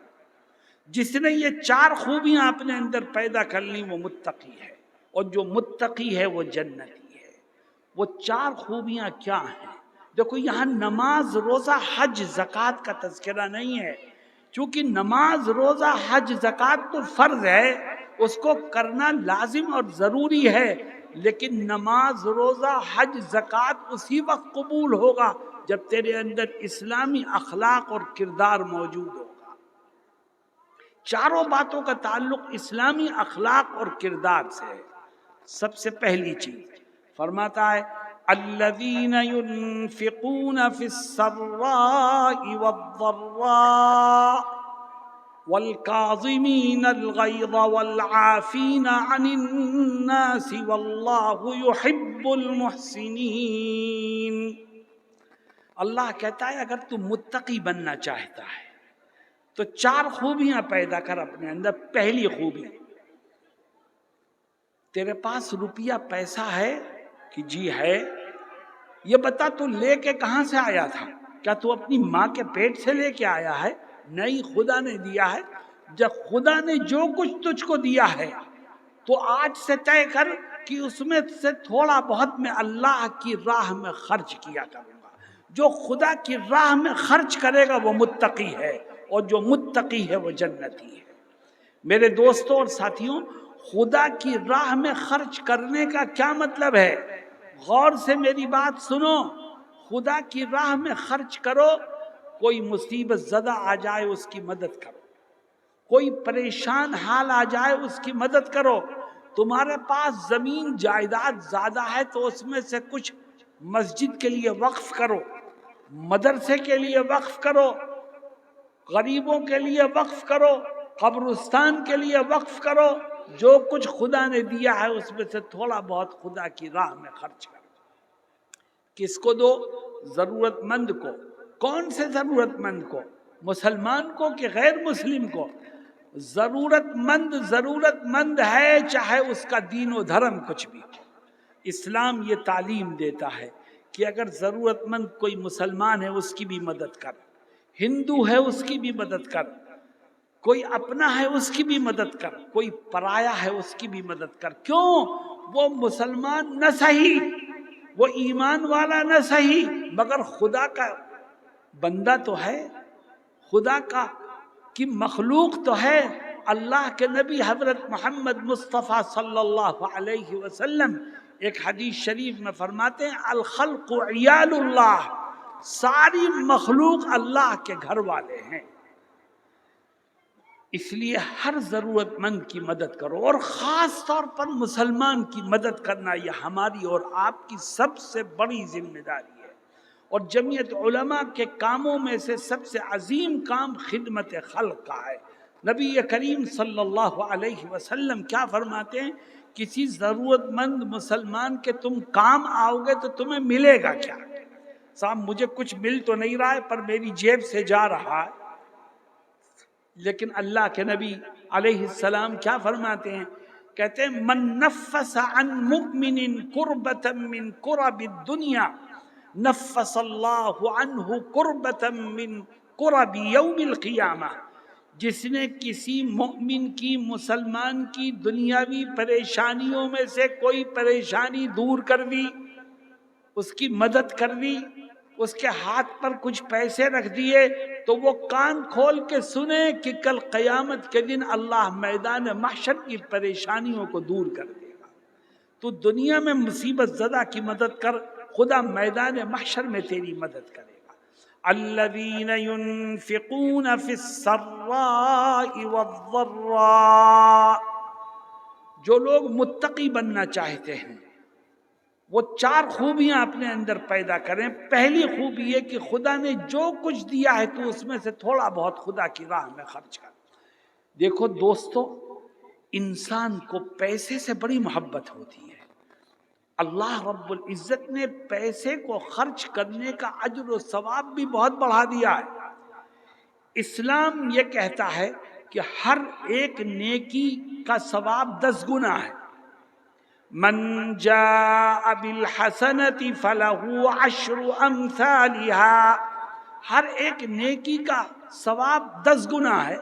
جس نے یہ 4 خوبیاں اپنے اندر پیدا کر لی وہ متقی ہے، اور جو متقی ہے وہ جنتی ہے. وہ 4 خوبیاں کیا ہیں؟ دیکھو یہاں نماز روزہ حج زکوٰۃ کا تذکرہ نہیں ہے، چونکہ نماز روزہ حج زکوٰۃ تو فرض ہے، اس کو کرنا لازم اور ضروری ہے. لیکن نماز روزہ حج زکوٰۃ اسی وقت قبول ہوگا جب تیرے اندر اسلامی اخلاق اور کردار موجود ہوگا. 4 باتوں کا تعلق اسلامی اخلاق اور کردار سے ہے. سب سے پہلی چیز فرماتا ہے الذین ينفقون فی السراء والضراء والکاظمین الغیظ والعافین عن الناس واللہ یحب المحسنین۔ اللہ کہتا ہے اگر تو متقی بننا چاہتا ہے تو 4 خوبیاں پیدا کر اپنے اندر۔ پہلی خوبی، تیرے پاس روپیہ پیسہ ہے کہ جی ہے؟ یہ بتا تو لے کے کہاں سے آیا تھا؟ کیا تو اپنی ماں کے پیٹ سے لے کے آیا ہے؟ نہیں، خدا نے دیا ہے۔ جب خدا نے جو کچھ تجھ کو دیا ہے تو آج سے طے کر کہ اس میں سے تھوڑا بہت میں اللہ کی راہ میں خرچ کیا کروں گا۔ جو خدا کی راہ میں خرچ کرے گا وہ متقی ہے، اور جو متقی ہے وہ جنتی ہے۔ میرے دوستوں اور ساتھیوں، خدا کی راہ میں خرچ کرنے کا کیا مطلب ہے؟ غور سے میری بات سنو۔ خدا کی راہ میں خرچ کرو، کوئی مصیبت زدہ آ جائے اس کی مدد کرو، کوئی پریشان حال آ جائے اس کی مدد کرو۔ تمہارے پاس زمین جائیداد زیادہ ہے تو اس میں سے کچھ مسجد کے لیے وقف کرو، مدرسے کے لیے وقف کرو، غریبوں کے لیے وقف کرو، قبرستان کے لیے وقف کرو۔ جو کچھ خدا نے دیا ہے اس میں سے تھوڑا بہت خدا کی راہ میں خرچ کرو۔ کس کو دو؟ ضرورت مند کو۔ کون سے ضرورت مند کو؟ مسلمان کو کہ غیر مسلم کو؟ ضرورت مند ہے، چاہے اس کا دین و دھرم کچھ بھی ہو۔ اسلام یہ تعلیم دیتا ہے کہ اگر ضرورت مند کوئی مسلمان ہے اس کی بھی مدد کر، ہندو ہے اس کی بھی مدد کر، کوئی اپنا ہے اس کی بھی مدد کر، کوئی پرایا ہے اس کی بھی مدد کر۔ کیوں؟ وہ مسلمان نہ صحیح، وہ ایمان والا نہ صحیح، مگر خدا کا بندہ تو ہے، خدا کی مخلوق تو ہے۔ اللہ کے نبی حضرت محمد مصطفیٰ صلی اللہ علیہ وسلم ایک حدیث شریف میں فرماتے ہیں الخلق عیال اللہ، ساری مخلوق اللہ کے گھر والے ہیں۔ اس لیے ہر ضرورت مند کی مدد کرو، اور خاص طور پر مسلمان کی مدد کرنا یہ ہماری اور آپ کی سب سے بڑی ذمہ داری ہے۔ اور جمعیت علماء کے کاموں میں سے سب سے عظیم کام خدمت خلق کا ہے۔ نبی کریم صلی اللہ علیہ وسلم کیا فرماتے ہیں؟ کسی ضرورت مند مسلمان کے تم کام آؤ گے تو تمہیں ملے گا کیا؟ صاحب مجھے کچھ مل تو نہیں رہا ہے پر میری جیب سے جا رہا ہے۔ لیکن اللہ کے نبی علیہ السلام کیا فرماتے ہیں؟ کہتے ہیں من نفس عن مؤمن کربۃ من کرب الدنیا نفس اللہ عنہ کربۃ من کرب یوم القیامہ۔ جس نے کسی مومن کی، مسلمان کی دنیاوی پریشانیوں میں سے کوئی پریشانی دور کر دی، اس کی مدد کر دی، اس کے ہاتھ پر کچھ پیسے رکھ دیے، تو وہ کان کھول کے سنے کہ کل قیامت کے دن اللہ میدان محشر کی پریشانیوں کو دور کر دے گا۔ تو دنیا میں مصیبت زدہ کی مدد کر، خدا میدان محشر میں تیری مدد کرے گا۔ الذین ينفقون فی السراء والضراء، جو لوگ متقی بننا چاہتے ہیں وہ 4 خوبیاں اپنے اندر پیدا کریں۔ پہلی خوبی یہ کہ خدا نے جو کچھ دیا ہے تو اس میں سے تھوڑا بہت خدا کی راہ میں خرچ کر۔ دیکھو دوستو، انسان کو پیسے سے بڑی محبت ہوتی ہے۔ اللہ رب العزت نے پیسے کو خرچ کرنے کا اجر و ثواب بھی بہت بڑھا دیا ہے۔ اسلام یہ کہتا ہے کہ ہر ایک نیکی کا ثواب 10 گنا ہے۔ من جاء بالحسنۃ فلہ 10 امثالها، ہر ایک نیکی کا ثواب 10 گنا ہے۔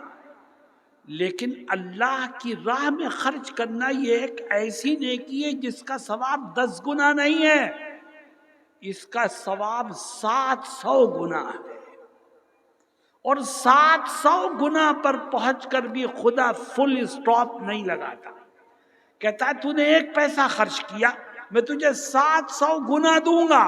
لیکن اللہ کی راہ میں خرچ کرنا یہ ایک ایسی نیکی ہے جس کا ثواب 10 گنا نہیں ہے، اس کا ثواب 700 گنا ہے۔ اور 700 گنا پر پہنچ کر بھی خدا فل اسٹاپ نہیں لگاتا، کہتا ہے تو نے 1 پیسہ خرچ کیا، میں تجھے 700 گنا دوں گا۔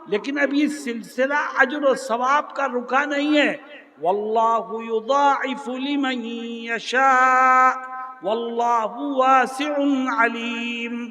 لیکن اب یہ سلسلہ اجر و ثواب کا رکا نہیں ہے۔ واللہ یضاعف لمن یشاء واللہ واسع علیم۔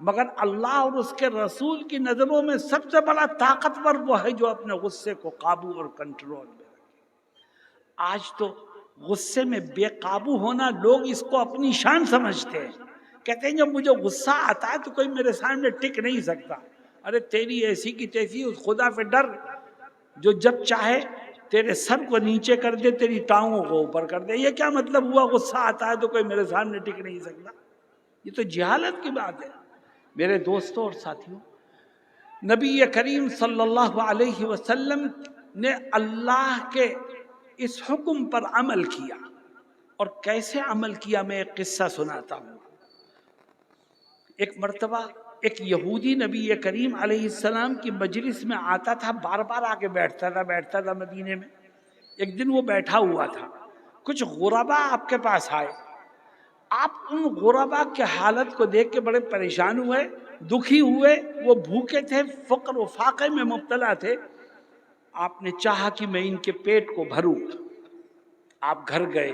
مگر اللہ اور اس کے رسول کی نظروں میں سب سے بڑا طاقتور وہ ہے جو اپنے غصے کو قابو اور کنٹرول میں رکھے۔ آج تو غصے میں بے قابو ہونا لوگ اس کو اپنی شان سمجھتے ہیں، کہتے ہیں جب مجھے غصہ آتا ہے تو کوئی میرے سامنے ٹک نہیں سکتا۔ ارے تیری ایسی کی تیسی، اس خدا پہ ڈر جو جب چاہے تیرے سر کو نیچے کر دے، تیری ٹانگوں کو اوپر کر دے۔ یہ کیا مطلب ہوا غصہ آتا ہے تو کوئی میرے سامنے ٹک نہیں سکتا؟ یہ تو جہالت کی بات ہے۔ میرے دوستوں اور ساتھیوں، نبی کریم صلی اللہ علیہ وسلم نے اللہ کے اس حکم پر عمل کیا، اور کیسے عمل کیا میں ایک قصہ سناتا ہوں۔ ایک مرتبہ ایک یہودی نبی کریم علیہ السلام کی مجلس میں آتا تھا، بار بار آ کے بیٹھتا تھا مدینے میں۔ ایک دن وہ بیٹھا ہوا تھا، کچھ غربا آپ کے پاس آئے۔ آپ ان غربا کی حالت کو دیکھ کے بڑے پریشان ہوئے، دکھی ہوئے۔ وہ بھوکے تھے، فقر و فاقے میں مبتلا تھے۔ آپ نے چاہا کہ میں ان کے پیٹ کو بھروں۔ آپ گھر گئے،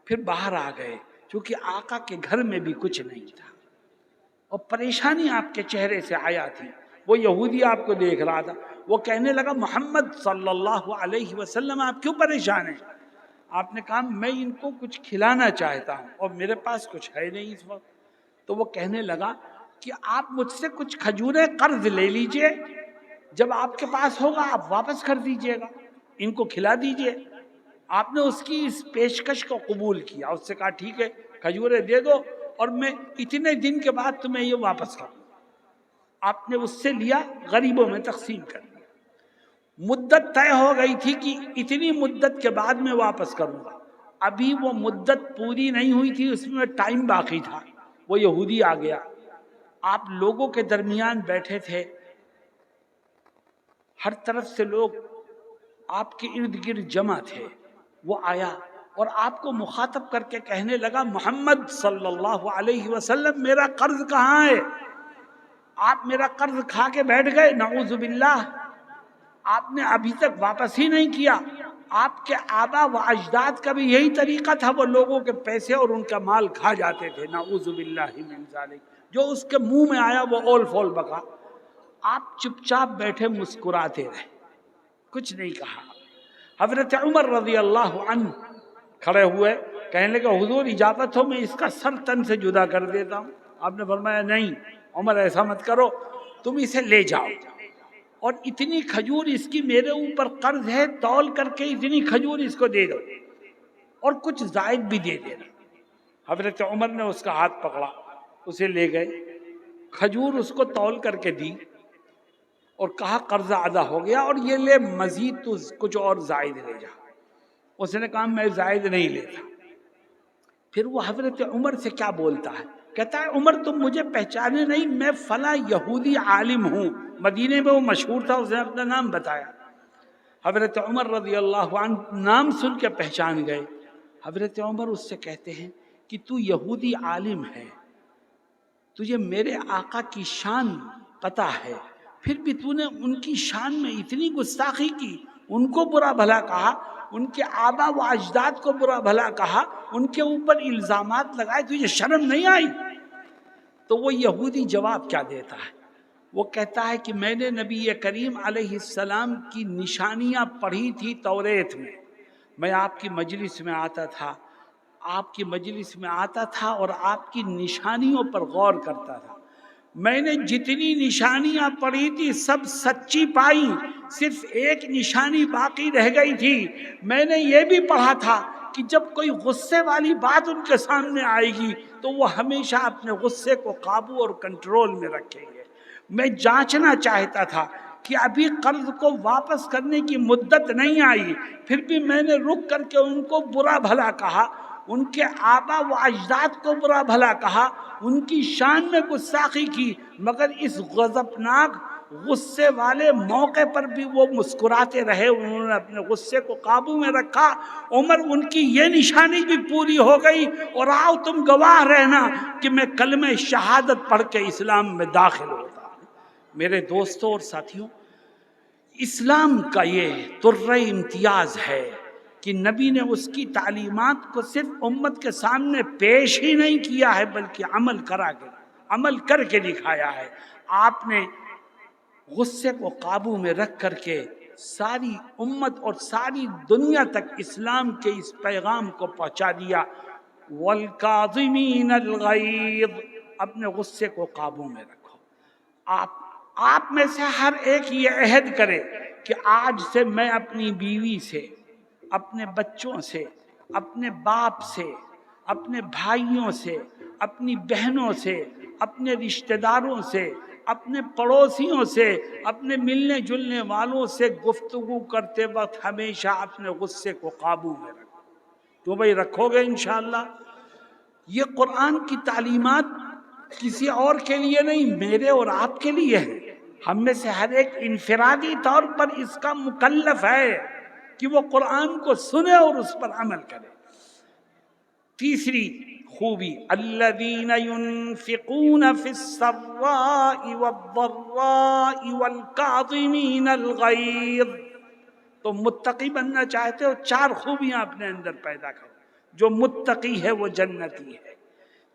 پھر باہر آ گئے، چونکہ آقا کے گھر میں بھی کچھ نہیں تھا، اور پریشانی آپ کے چہرے سے آیا تھی۔ وہ یہودی آپ کو دیکھ رہا تھا، وہ کہنے لگا محمد صلی اللہ علیہ وسلم آپ کیوں پریشان ہیں؟ آپ نے کہا میں ان کو کچھ کھلانا چاہتا ہوں اور میرے پاس کچھ ہے نہیں اس وقت۔ تو وہ کہنے لگا کہ آپ مجھ سے کچھ کھجوریں قرض لے لیجئے، جب آپ کے پاس ہوگا آپ واپس کر دیجئے گا، ان کو کھلا دیجئے۔ آپ نے اس کی اس پیشکش کو قبول کیا، اس سے کہا ٹھیک ہے کھجوریں دے دو اور میں اتنے دن کے بعد تمہیں یہ واپس کروں۔ آپ نے اس سے لیا، غریبوں میں تقسیم کر دیا۔ مدت طے ہو گئی تھی کہ اتنی مدت کے بعد میں واپس کروں گا۔ ابھی وہ مدت پوری نہیں ہوئی تھی، اس میں ٹائم باقی تھا۔ وہ یہودی آ گیا، آپ لوگوں کے درمیان بیٹھے تھے، ہر طرف سے لوگ آپ کے ارد گرد جمع تھے۔ وہ آیا اور آپ کو مخاطب کر کے کہنے لگا محمد صلی اللہ علیہ وسلم میرا قرض کہاں ہے؟ آپ میرا قرض کھا کے بیٹھ گئے، نعوذ باللہ، آپ نے ابھی تک واپس ہی نہیں کیا۔ آپ کے آبا و اجداد کا بھی یہی طریقہ تھا، وہ لوگوں کے پیسے اور ان کا مال کھا جاتے تھے، نعوذ باللہ من ذالک۔ جو اس کے منہ میں آیا وہ اول فول بکا۔ آپ چپ چاپ بیٹھے مسکراتے رہے، کچھ نہیں کہا۔ حضرت عمر رضی اللہ عنہ کھڑے ہوئے، کہنے لگے حضور اجازت ہو میں اس کا سر تن سے جدا کر دیتا ہوں۔ آپ نے فرمایا نہیں عمر ایسا مت کرو، تم اسے لے جاؤ، اور اتنی کھجور اس کی میرے اوپر قرض ہے، تول کر کے اتنی کھجور اس کو دے دو اور کچھ زائد بھی دے دینا۔ حضرت عمر نے اس کا ہاتھ پکڑا، اسے لے گئے، کھجور اس کو تول کر کے دی اور کہا قرض ادا ہو گیا، اور یہ لے مزید تو کچھ اور زائد لے جا۔ اس نے کہا میں زائد نہیں لیتا۔ پھر وہ حضرت عمر سے کیا بولتا ہے، کہتا ہے عمر تم مجھے پہچانے نہیں، میں فلاں یہودی عالم ہوں۔ مدینے میں وہ مشہور تھا، اس نے اپنا نام بتایا۔ حضرت عمر رضی اللہ عنہ نام سن کے پہچان گئے۔ حضرت عمر اس سے کہتے ہیں کہ تو یہودی عالم ہے، تجھے میرے آقا کی شان پتہ ہے، پھر بھی تو نے ان کی شان میں اتنی گستاخی کی، ان کو برا بھلا کہا، ان کے آبا و اجداد کو برا بھلا کہا، ان کے اوپر الزامات لگائے، تجھے شرم نہیں آئی؟ تو وہ یہودی جواب کیا دیتا ہے، وہ کہتا ہے کہ میں نے نبی کریم علیہ السلام کی نشانیاں پڑھی تھی توریت میں آپ کی مجلس میں آتا تھا، آپ کی مجلس میں آتا تھا اور آپ کی نشانیوں پر غور کرتا تھا۔ میں نے جتنی نشانیاں پڑھی تھی سب سچی پائی، صرف ایک نشانی باقی رہ گئی تھی۔ میں نے یہ بھی پڑھا تھا کہ جب کوئی غصے والی بات ان کے سامنے آئے گی تو وہ ہمیشہ اپنے غصے کو قابو اور کنٹرول میں رکھیں گے۔ میں جانچنا چاہتا تھا کہ ابھی قرض کو واپس کرنے کی مدت نہیں آئی، پھر بھی میں نے رک کر کے ان کو برا بھلا کہا، ان کے آبا و اجداد کو برا بھلا کہا، ان کی شان میں گستاخی کی، مگر اس غضبناک غصے والے موقع پر بھی وہ مسکراتے رہے، انہوں نے اپنے غصے کو قابو میں رکھا۔ عمر ان کی یہ نشانی بھی پوری ہو گئی، اور آؤ تم گواہ رہنا کہ میں کلمہ شہادت پڑھ کے اسلام میں داخل ہوتا۔ میرے دوستوں اور ساتھیوں، اسلام کا یہ طرۂ امتیاز ہے کہ نبی نے اس کی تعلیمات کو صرف امت کے سامنے پیش ہی نہیں کیا ہے بلکہ عمل کرا کے عمل کر کے دکھایا ہے۔ آپ نے غصے کو قابو میں رکھ کر کے ساری امت اور ساری دنیا تک اسلام کے اس پیغام کو پہنچا دیا۔ والکاظمین الغیظ، اپنے غصے کو قابو میں رکھو۔ آپ میں سے ہر ایک یہ عہد کرے کہ آج سے میں اپنی بیوی سے، اپنے بچوں سے، اپنے باپ سے، اپنے بھائیوں سے، اپنی بہنوں سے، اپنے رشتہ داروں سے، اپنے پڑوسیوں سے، اپنے ملنے جلنے والوں سے گفتگو کرتے وقت ہمیشہ اپنے غصے کو قابو میں رکھو۔ تو بھائی رکھو گے انشاءاللہ؟ یہ قرآن کی تعلیمات کسی اور کے لیے نہیں، میرے اور آپ کے لیے ہے۔ ہم میں سے ہر ایک انفرادی طور پر اس کا مکلف ہے کہ وہ قرآن کو سنے اور اس پر عمل کرے۔ تیسری خوبی، الذین ينفقون فی السراء والضراء والکاظمین الغیظ۔ تو متقی بننا چاہتے ہو، 4 خوبیاں اپنے اندر پیدا کرو۔ جو متقی ہے وہ جنتی ہے۔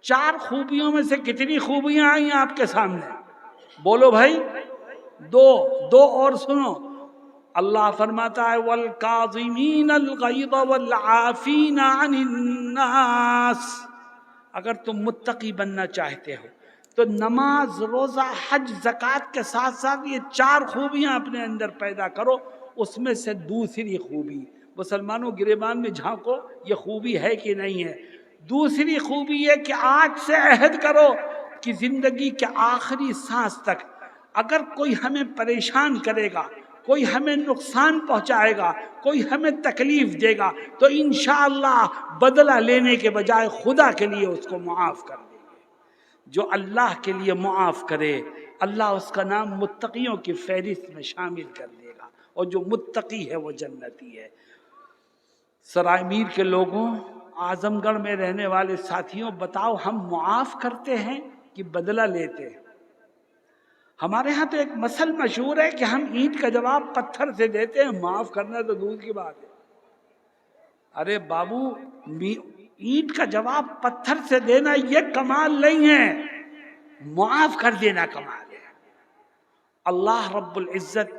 4 خوبیوں میں سے کتنی خوبیاں آئیں آپ کے سامنے؟ بولو بھائی۔ 2 اور سنو۔ اللہ فرماتا ہے والکاظمین الغیظ والعافین عن الناس۔ اگر تم متقی بننا چاہتے ہو تو نماز، روزہ، حج، زکوٰۃ کے ساتھ ساتھ یہ 4 خوبیاں اپنے اندر پیدا کرو۔ اس میں سے دوسری خوبی، مسلمانوں گریبان میں جھانکو، یہ خوبی ہے کہ نہیں ہے؟ دوسری خوبی یہ کہ آج سے عہد کرو کہ زندگی کے آخری سانس تک اگر کوئی ہمیں پریشان کرے گا، کوئی ہمیں نقصان پہنچائے گا، کوئی ہمیں تکلیف دے گا، تو انشاءاللہ بدلہ لینے کے بجائے خدا کے لیے اس کو معاف کر دیں گے۔ جو اللہ کے لیے معاف کرے، اللہ اس کا نام متقیوں کی فہرست میں شامل کر دے گا، اور جو متقی ہے وہ جنتی ہے۔ سرائے میر کے لوگوں، اعظم گڑھ میں رہنے والے ساتھیوں، بتاؤ ہم معاف کرتے ہیں کہ بدلہ لیتے ہیں؟ ہمارے ہاں تو ایک مثل مشہور ہے کہ ہم اینٹ کا جواب پتھر سے دیتے ہیں، معاف کرنا تو دور کی بات ہے۔ ارے بابو، اینٹ کا جواب پتھر سے دینا یہ کمال نہیں ہے، معاف کر دینا کمال ہے۔ اللہ رب العزت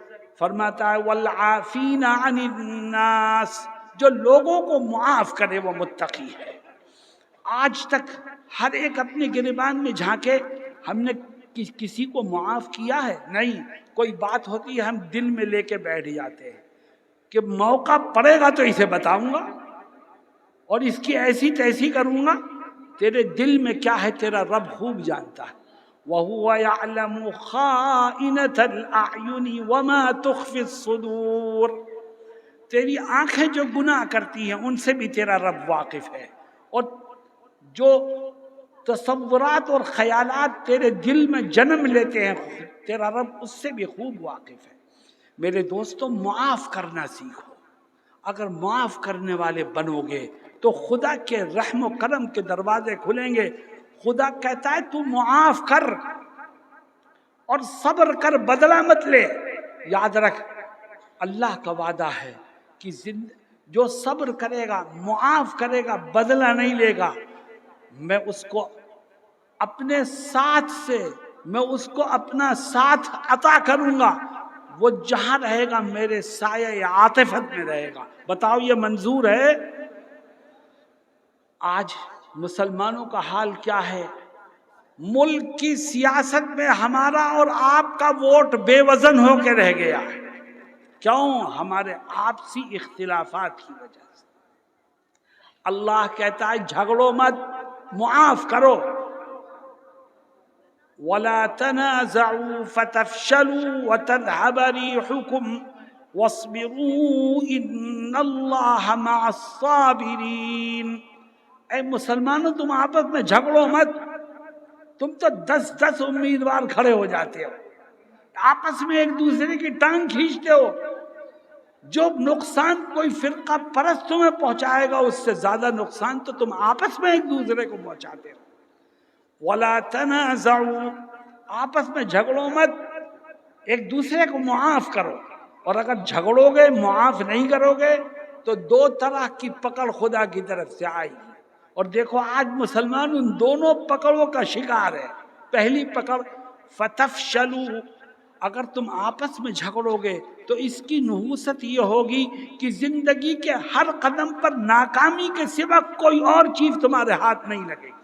فرماتا ہے والعافین عن الناس، جو لوگوں کو معاف کرے وہ متقی ہے۔ آج تک ہر ایک اپنے گریبان میں جھانکے، ہم نے کسی کو معاف کیا ہے؟ نہیں۔ کوئی بات ہوتی ہے ہم دل میں لے کے بیٹھ جاتے ہیں کہ موقع پڑے گا تو اسے بتاؤں گا اور اس کی ایسی تیسی کروں گا۔ تیرے دل میں کیا ہے تیرا رب خوب جانتا ہے۔ وَهُوَ يَعْلَمُ خَائِنَةَ الْأَعْيُنِ وَمَا تُخْفِي الصُّدُورُ۔ تیری آنکھیں جو گناہ کرتی ہیں ان سے بھی تیرا رب واقف ہے، اور جو تصورات اور خیالات تیرے دل میں جنم لیتے ہیں تیرا رب اس سے بھی خوب واقف ہے۔ میرے دوستو، معاف کرنا سیکھو۔ اگر معاف کرنے والے بنو گے تو خدا کے رحم و کرم کے دروازے کھلیں گے۔ خدا کہتا ہے تو معاف کر اور صبر کر، بدلہ مت لے۔ یاد رکھ، اللہ کا وعدہ ہے کہ جو صبر کرے گا، معاف کرے گا، بدلہ نہیں لے گا، میں اس کو اپنے ساتھ سے، میں اس کو اپنا ساتھ عطا کروں گا۔ وہ جہاں رہے گا میرے سایہ عاطفت میں رہے گا۔ بتاؤ یہ منظور ہے؟ آج مسلمانوں کا حال کیا ہے؟ ملک کی سیاست میں ہمارا اور آپ کا ووٹ بے وزن ہو کے رہ گیا ہے۔ کیوں؟ ہمارے آپسی اختلافات کی وجہ سے۔ اللہ کہتا ہے جھگڑو مت، معاف کرو۔ وَلَا تَنَازَعُوا فَتَفْشَلُوا وَتَذْهَبَ رِيحُكُمْ وَاصْبِرُوا إِنَّ اللَّهَ مَعَ الصَّابِرِينَ۔ اے مسلمانوں، تم آپس میں جھگڑو مت۔ تم تو 10 امیدوار کھڑے ہو جاتے ہو، آپس میں ایک دوسرے کی ٹانگ کھینچتے ہو۔ جو نقصان کوئی فرقہ پرست تمہیں پہنچائے گا اس سے زیادہ نقصان تو تم آپس میں ایک دوسرے کو پہنچاتے ہو۔ وَلَا تَنَازَعُوا، آپس میں جھگڑو مت، ایک دوسرے کو معاف کرو۔ اور اگر جھگڑو گے، معاف نہیں کرو گے تو 2 طرح کی پکڑ خدا کی طرف سے آئے گی۔ اور دیکھو آج مسلمان ان دونوں پکڑوں کا شکار ہے۔ پہلی پکڑ فتفشلوا، اگر تم آپس میں جھگڑو گے تو اس کی نحوست یہ ہوگی کہ زندگی کے ہر قدم پر ناکامی کے سوا کوئی اور چیز تمہارے ہاتھ نہیں لگے گی۔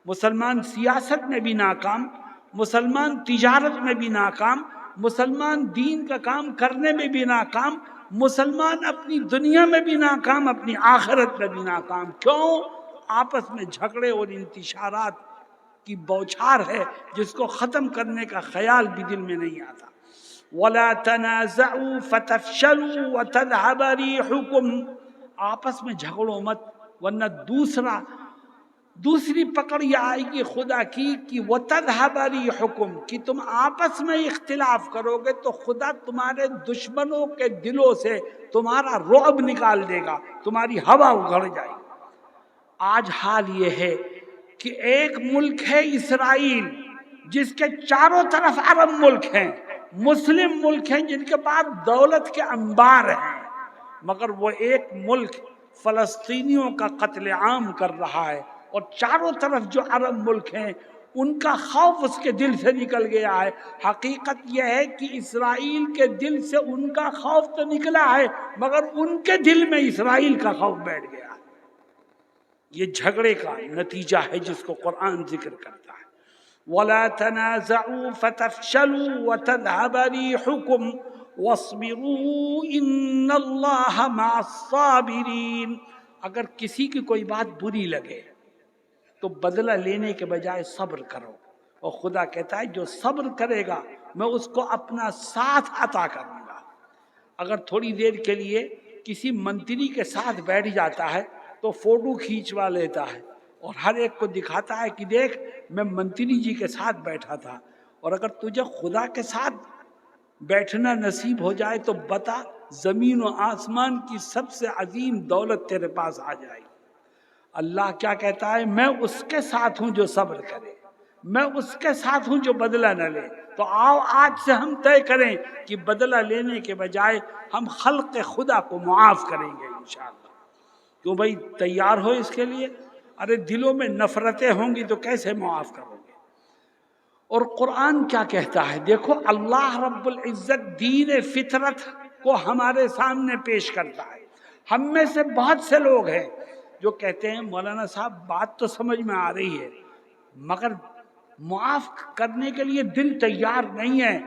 مسلمان سیاست میں بھی ناکام، مسلمان تجارت میں بھی ناکام، مسلمان دین کا کام کرنے میں بھی ناکام، مسلمان اپنی دنیا میں بھی ناکام، اپنی آخرت میں بھی ناکام۔ کیوں؟ آپس میں جھگڑے اور انتشارات کی بوچھار ہے جس کو ختم کرنے کا خیال بھی دل میں نہیں آتا۔ وَلَا تَنَازَعُوا فَتَفْشَلُوا وَتَذْهَبَ رِيحُكُمْ، آپس میں جھگڑو مت، ورنہ دوسری پکڑ یہ آئے گی خدا کی کہ وَتَذْهَبَ رِيحُكُمْ، کہ تم آپس میں اختلاف کرو گے تو خدا تمہارے دشمنوں کے دلوں سے تمہارا رعب نکال دے گا، تمہاری ہوا اگھڑ جائے گی۔ آج حال یہ ہے کہ ایک ملک ہے اسرائیل جس کے چاروں طرف عرب ملک ہیں، مسلم ملک ہیں جن کے پاس دولت کے انبار ہیں، مگر وہ ایک ملک فلسطینیوں کا قتل عام کر رہا ہے، اور چاروں طرف جو عرب ملک ہیں ان کا خوف اس کے دل سے نکل گیا ہے۔ حقیقت یہ ہے کہ اسرائیل کے دل سے ان کا خوف تو نکلا ہے مگر ان کے دل میں اسرائیل کا خوف بیٹھ گیا۔ یہ جھگڑے کا نتیجہ ہے جس کو قرآن ذکر کرتا ہے۔ وَلَا تَنَازَعُوا فَتَفْشَلُوا وَتَذْهَبَ رِيحُكُمْ وَاصْبِرُوا إِنَّ اللَّهَ مَعَ الصَّابِرِينَ، اگر کسی کی کوئی بات بری لگے تو بدلہ لینے کے بجائے صبر کرو، اور خدا کہتا ہے جو صبر کرے گا میں اس کو اپنا ساتھ عطا کروں گا۔ اگر تھوڑی دیر کے لیے کسی منتری کے ساتھ بیٹھ جاتا ہے تو فوٹو کھینچوا لیتا ہے اور ہر ایک کو دکھاتا ہے کہ دیکھ میں منتری جی کے ساتھ بیٹھا تھا، اور اگر تجھے خدا کے ساتھ بیٹھنا نصیب ہو جائے تو بتا زمین و آسمان کی سب سے عظیم دولت تیرے پاس آ جائے گی۔ اللہ کیا کہتا ہے؟ میں اس کے ساتھ ہوں جو صبر کرے، میں اس کے ساتھ ہوں جو بدلہ نہ لے۔ تو آؤ آج سے ہم طے کریں کہ بدلہ لینے کے بجائے ہم خلق خدا کو معاف کریں گے انشاءاللہ۔ کیوں بھائی تیار ہو اس کے لیے؟ ارے دلوں میں نفرتیں ہوں گی تو کیسے معاف کرو گے؟ اور قرآن کیا کہتا ہے؟ دیکھو اللہ رب العزت دین فطرت کو ہمارے سامنے پیش کرتا ہے۔ ہم میں سے بہت سے لوگ ہیں جو کہتے ہیں مولانا صاحب بات تو سمجھ میں آ رہی ہے مگر معاف کرنے کے لیے دل تیار نہیں ہے،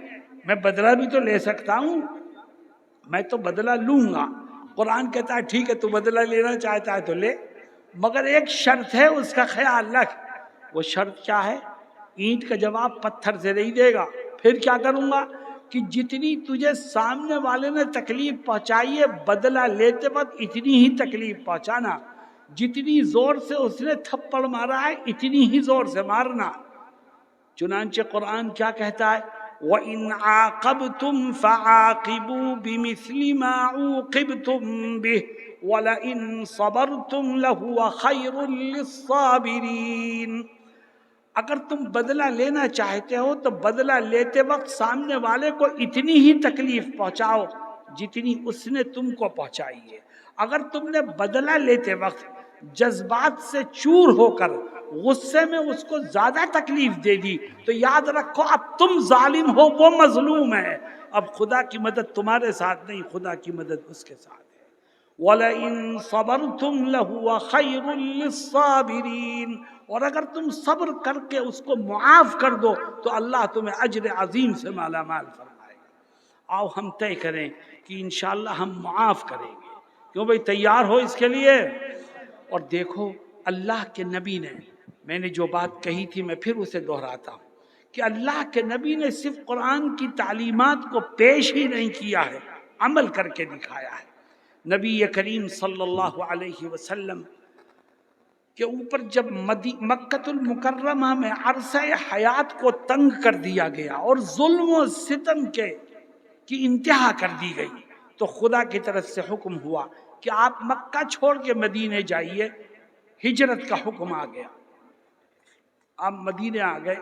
میں بدلہ بھی تو لے سکتا ہوں، میں تو بدلہ لوں گا۔ قرآن کہتا ہے ٹھیک ہے تو بدلہ لینا چاہتا ہے تو لے، مگر ایک شرط ہے اس کا خیال رکھ۔ وہ شرط کیا ہے؟ اینٹ کا جواب پتھر سے نہیں دے گا۔ پھر کیا کروں گا کہ جتنی تجھے سامنے والے نے تکلیف پہنچائی ہے بدلہ لیتے وقت اتنی ہی تکلیف پہنچانا، جتنی زور سے اس نے تھپڑ مارا ہے اتنی ہی زور سے مارنا۔ چنانچہ قرآن کیا کہتا ہے؟ وَإِنْ عَاقَبْتُمْ فَعَاقِبُوا بِمِثْلِ مَا عُوقِبْتُمْ بِهِ وَلَئِنْ صَبَرْتُمْ لَهُوَ خَيْرٌ لِلصَّابِرِينَ، اگر تم بدلہ لینا چاہتے ہو تو بدلہ لیتے وقت سامنے والے کو اتنی ہی تکلیف پہنچاؤ جتنی اس نے تم کو پہنچائی ہے۔ اگر تم نے بدلہ لیتے وقت جذبات سے چور ہو کر غصے میں اس کو زیادہ تکلیف دے دی تو یاد رکھو اب تم ظالم ہو، وہ مظلوم ہے، اب خدا کی مدد تمہارے ساتھ نہیں، خدا کی مدد اس کے ساتھ ہے۔ وَلَئِن صَبَرْتُمْ لَهُوَ خَيْرٌ لِلصَّابِرِينَ، اور اگر تم صبر کر کے اس کو معاف کر دو تو اللہ تمہیں اجر عظیم سے مالا مال فرمائے گا۔ آؤ ہم طے کریں کہ انشاءاللہ ہم معاف کریں گے۔ کیوں بھائی تیار ہو اس کے لیے؟ اور دیکھو اللہ کے نبی نے، میں نے جو بات کہی تھی میں پھر اسے دہراتا ہوں کہ اللہ کے نبی نے صرف قرآن کی تعلیمات کو پیش ہی نہیں کیا ہے، عمل کر کے دکھایا ہے۔ نبی کریم صلی اللہ علیہ وسلم کے اوپر جب مکۃ المکرمہ میں عرصہ حیات کو تنگ کر دیا گیا اور ظلم و ستم کی انتہا کر دی گئی تو خدا کی طرف سے حکم ہوا کہ آپ مکہ چھوڑ کے مدینے جائیے۔ ہجرت کا حکم آ گیا، آپ مدینے آ گئے،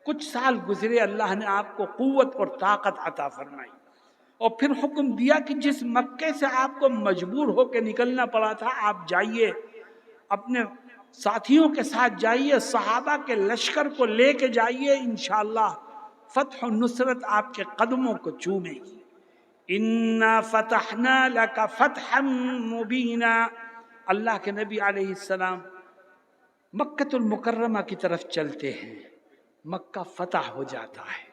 کچھ سال گزرے، اللہ نے آپ کو قوت اور طاقت عطا فرمائی اور پھر حکم دیا کہ جس مکے سے آپ کو مجبور ہو کے نکلنا پڑا تھا آپ جائیے، اپنے ساتھیوں کے ساتھ جائیے، صحابہ کے لشکر کو لے کے جائیے، انشاءاللہ فتح و نصرت آپ کے قدموں کو چومے گی۔ اِنَّا فَتَحْنَا لَكَ فَتْحًا مُبِينًا۔ اللہ کے نبی علیہ السلام مکہ المکرمہ کی طرف چلتے ہیں، مکہ فتح ہو جاتا ہے۔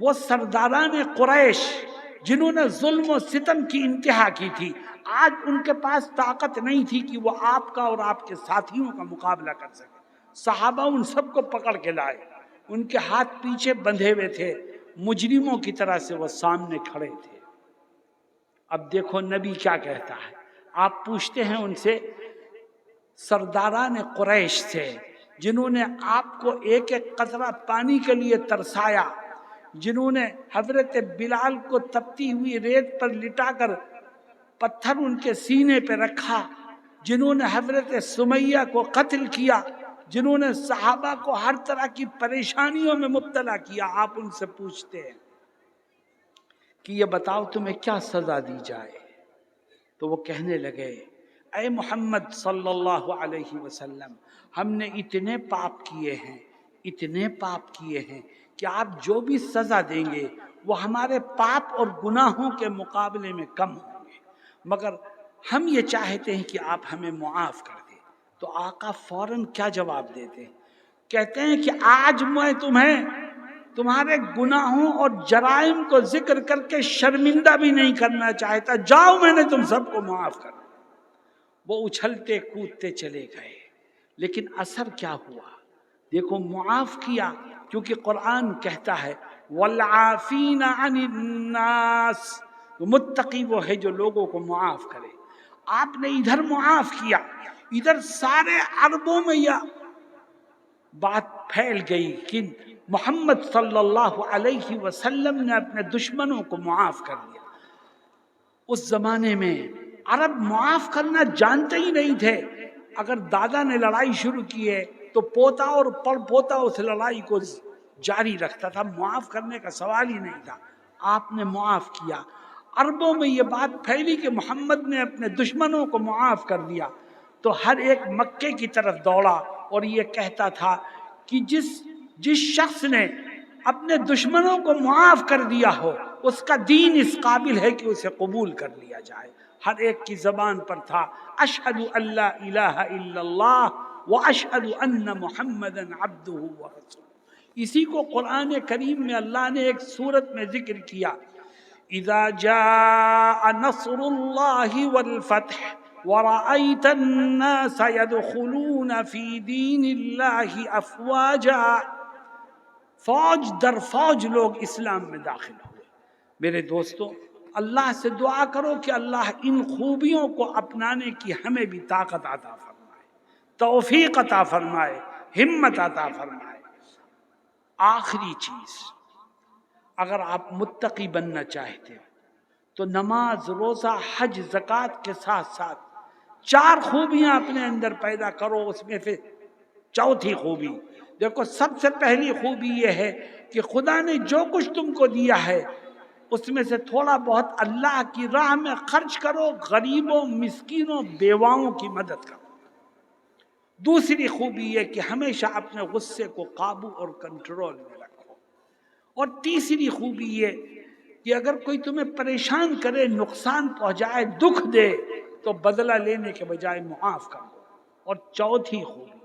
وہ سرداران قریش جنہوں نے ظلم و ستم کی انتہا کی تھی، آج ان کے پاس طاقت نہیں تھی کہ وہ آپ کا اور آپ کے ساتھیوں کا مقابلہ کر سکے۔ صحابہ ان سب کو پکڑ کے لائے، ان کے ہاتھ پیچھے بندھے ہوئے تھے، مجرموں کی طرح سے وہ سامنے کھڑے تھے۔ اب دیکھو نبی کیا کہتا ہے، آپ پوچھتے ہیں ان سے، سرداران قریش سے جنہوں نے آپ کو ایک ایک قطرہ پانی کے لیے ترسایا، جنہوں نے حضرت بلال کو تپتی ہوئی ریت پر لٹا کر پتھر ان کے سینے پہ رکھا، جنہوں نے حضرت سمیہ کو قتل کیا، جنہوں نے صحابہ کو ہر طرح کی پریشانیوں میں مبتلا کیا، آپ ان سے پوچھتے ہیں کہ یہ بتاؤ تمہیں کیا سزا دی جائے؟ تو وہ کہنے لگے، اے محمد صلی اللہ علیہ وسلم، ہم نے اتنے پاپ کیے ہیں، اتنے پاپ کیے ہیں کہ آپ جو بھی سزا دیں گے وہ ہمارے پاپ اور گناہوں کے مقابلے میں کم ہوں گے، مگر ہم یہ چاہتے ہیں کہ آپ ہمیں معاف کر دیں۔ تو آقا فوراً کیا جواب دیتے ہیں؟ کہتے ہیں کہ آج میں تمہیں تمہارے گناہوں اور جرائم کو ذکر کر کے شرمندہ بھی نہیں کرنا چاہتا، جاؤ میں نے تم سب کو معاف کر دیا۔ وہ اچھلتے کودتے چلے گئے، لیکن اثر کیا ہوا؟ دیکھو معاف کیا، کیونکہ قرآن کہتا ہے وَالْعَافِينَ عَنِ النَّاسِ، متقی وہ ہے جو لوگوں کو معاف کرے۔ آپ نے ادھر معاف کیا، ادھر سارے عربوں میں یہ بات پھیل گئی کہ محمد صلی اللہ علیہ وسلم نے اپنے دشمنوں کو معاف کر دیا۔ اس زمانے میں عرب معاف کرنا جانتے ہی نہیں تھے، اگر دادا نے لڑائی شروع کی ہے تو پوتا اور پڑ پوتا اس لڑائی کو جاری رکھتا تھا، معاف کرنے کا سوال ہی نہیں تھا۔ آپ نے معاف کیا، عربوں میں یہ بات پھیلی کہ محمد نے اپنے دشمنوں کو معاف کر دیا، تو ہر ایک مکے کی طرف دوڑا اور یہ کہتا تھا کہ جس شخص نے اپنے دشمنوں کو معاف کر دیا ہو اس کا دین اس قابل ہے کہ اسے قبول کر لیا جائے۔ ہر ایک کی زبان پر تھا اشہد ان لا الہ الا اللہ واشہد ان محمدا عبدہ ورسولہ۔ اسی کو قرآن کریم میں اللہ نے ایک سورت میں ذکر کیا، اذا جاء نصر اللہ والفتح ورأيت الناس يدخلون في دين الله افواجا، فوج در فوج لوگ اسلام میں داخل ہوئے۔ میرے دوستو، اللہ سے دعا کرو کہ اللہ ان خوبیوں کو اپنانے کی ہمیں بھی طاقت عطا فرمائے، توفیق عطا فرمائے، ہمت عطا فرمائے۔ آخری چیز، اگر آپ متقی بننا چاہتے ہو تو نماز، روزہ، حج، زکوٰۃ کے ساتھ ساتھ 4 خوبیاں اپنے اندر پیدا کرو۔ اس میں سے چوتھی خوبی دیکھو، سب سے پہلی خوبی یہ ہے کہ خدا نے جو کچھ تم کو دیا ہے اس میں سے تھوڑا بہت اللہ کی راہ میں خرچ کرو، غریبوں، مسکینوں، بیواؤں کی مدد کرو۔ دوسری خوبی یہ کہ ہمیشہ اپنے غصے کو قابو اور کنٹرول میں رکھو۔ اور تیسری خوبی یہ کہ اگر کوئی تمہیں پریشان کرے، نقصان پہنچائے، دکھ دے تو بدلہ لینے کے بجائے معاف کر دو۔ اور چوتھی خوبی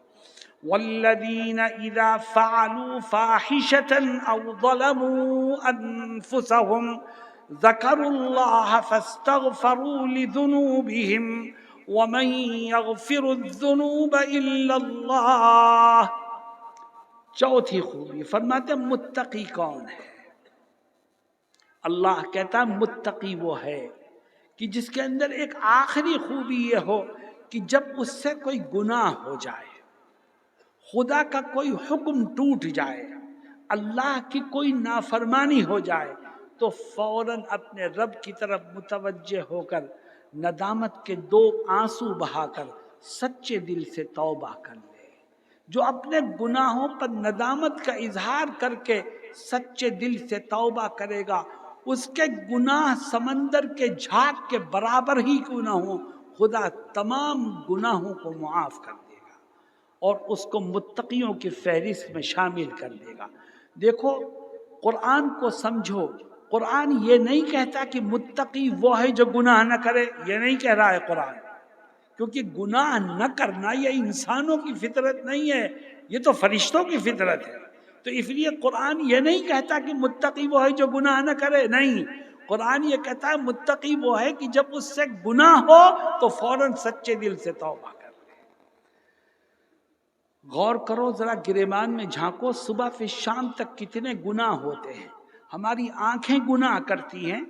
والذین اذا فعلوا فاحشة او ظلموا انفسهم ذکروا اللہ فاستغفروا لذنوبهم ومن یغفر الذنوب الا اللہ۔ چوتھی خوبی فرماتے متقی کون ہے؟ اللہ کہتا ہے متقی وہ ہے کہ جس کے اندر ایک آخری خوبی یہ ہو کہ جب اس سے کوئی گناہ ہو جائے، خدا کا کوئی حکم ٹوٹ جائے، اللہ کی کوئی نافرمانی ہو جائے، تو فوراً اپنے رب کی طرف متوجہ ہو کر ندامت کے 2 آنسو بہا کر سچے دل سے توبہ کر لے۔ جو اپنے گناہوں پر ندامت کا اظہار کر کے سچے دل سے توبہ کرے گا، اس کے گناہ سمندر کے جھاگ کے برابر ہی کیوں نہ ہوں، خدا تمام گناہوں کو معاف کر دے گا اور اس کو متقیوں کی فہرست میں شامل کر دے گا۔ دیکھو قرآن کو سمجھو، قرآن یہ نہیں کہتا کہ متقی وہ ہے جو گناہ نہ کرے، یہ نہیں کہہ رہا ہے قرآن، کیونکہ گناہ نہ کرنا یہ انسانوں کی فطرت نہیں ہے، یہ تو فرشتوں کی فطرت ہے۔ تو اس لیے قرآن یہ نہیں کہتا کہ متقی وہ ہے جو گناہ نہ کرے، نہیں، قرآن یہ کہتا ہے متقی وہ ہے کہ جب اس سے گناہ ہو تو فوراً سچے دل سے توبہ کر لے۔ غور کرو ذرا، گریبان میں جھانکو، صبح سے شام تک کتنے گناہ ہوتے ہیں۔ ہماری آنکھیں گناہ کرتی ہیں،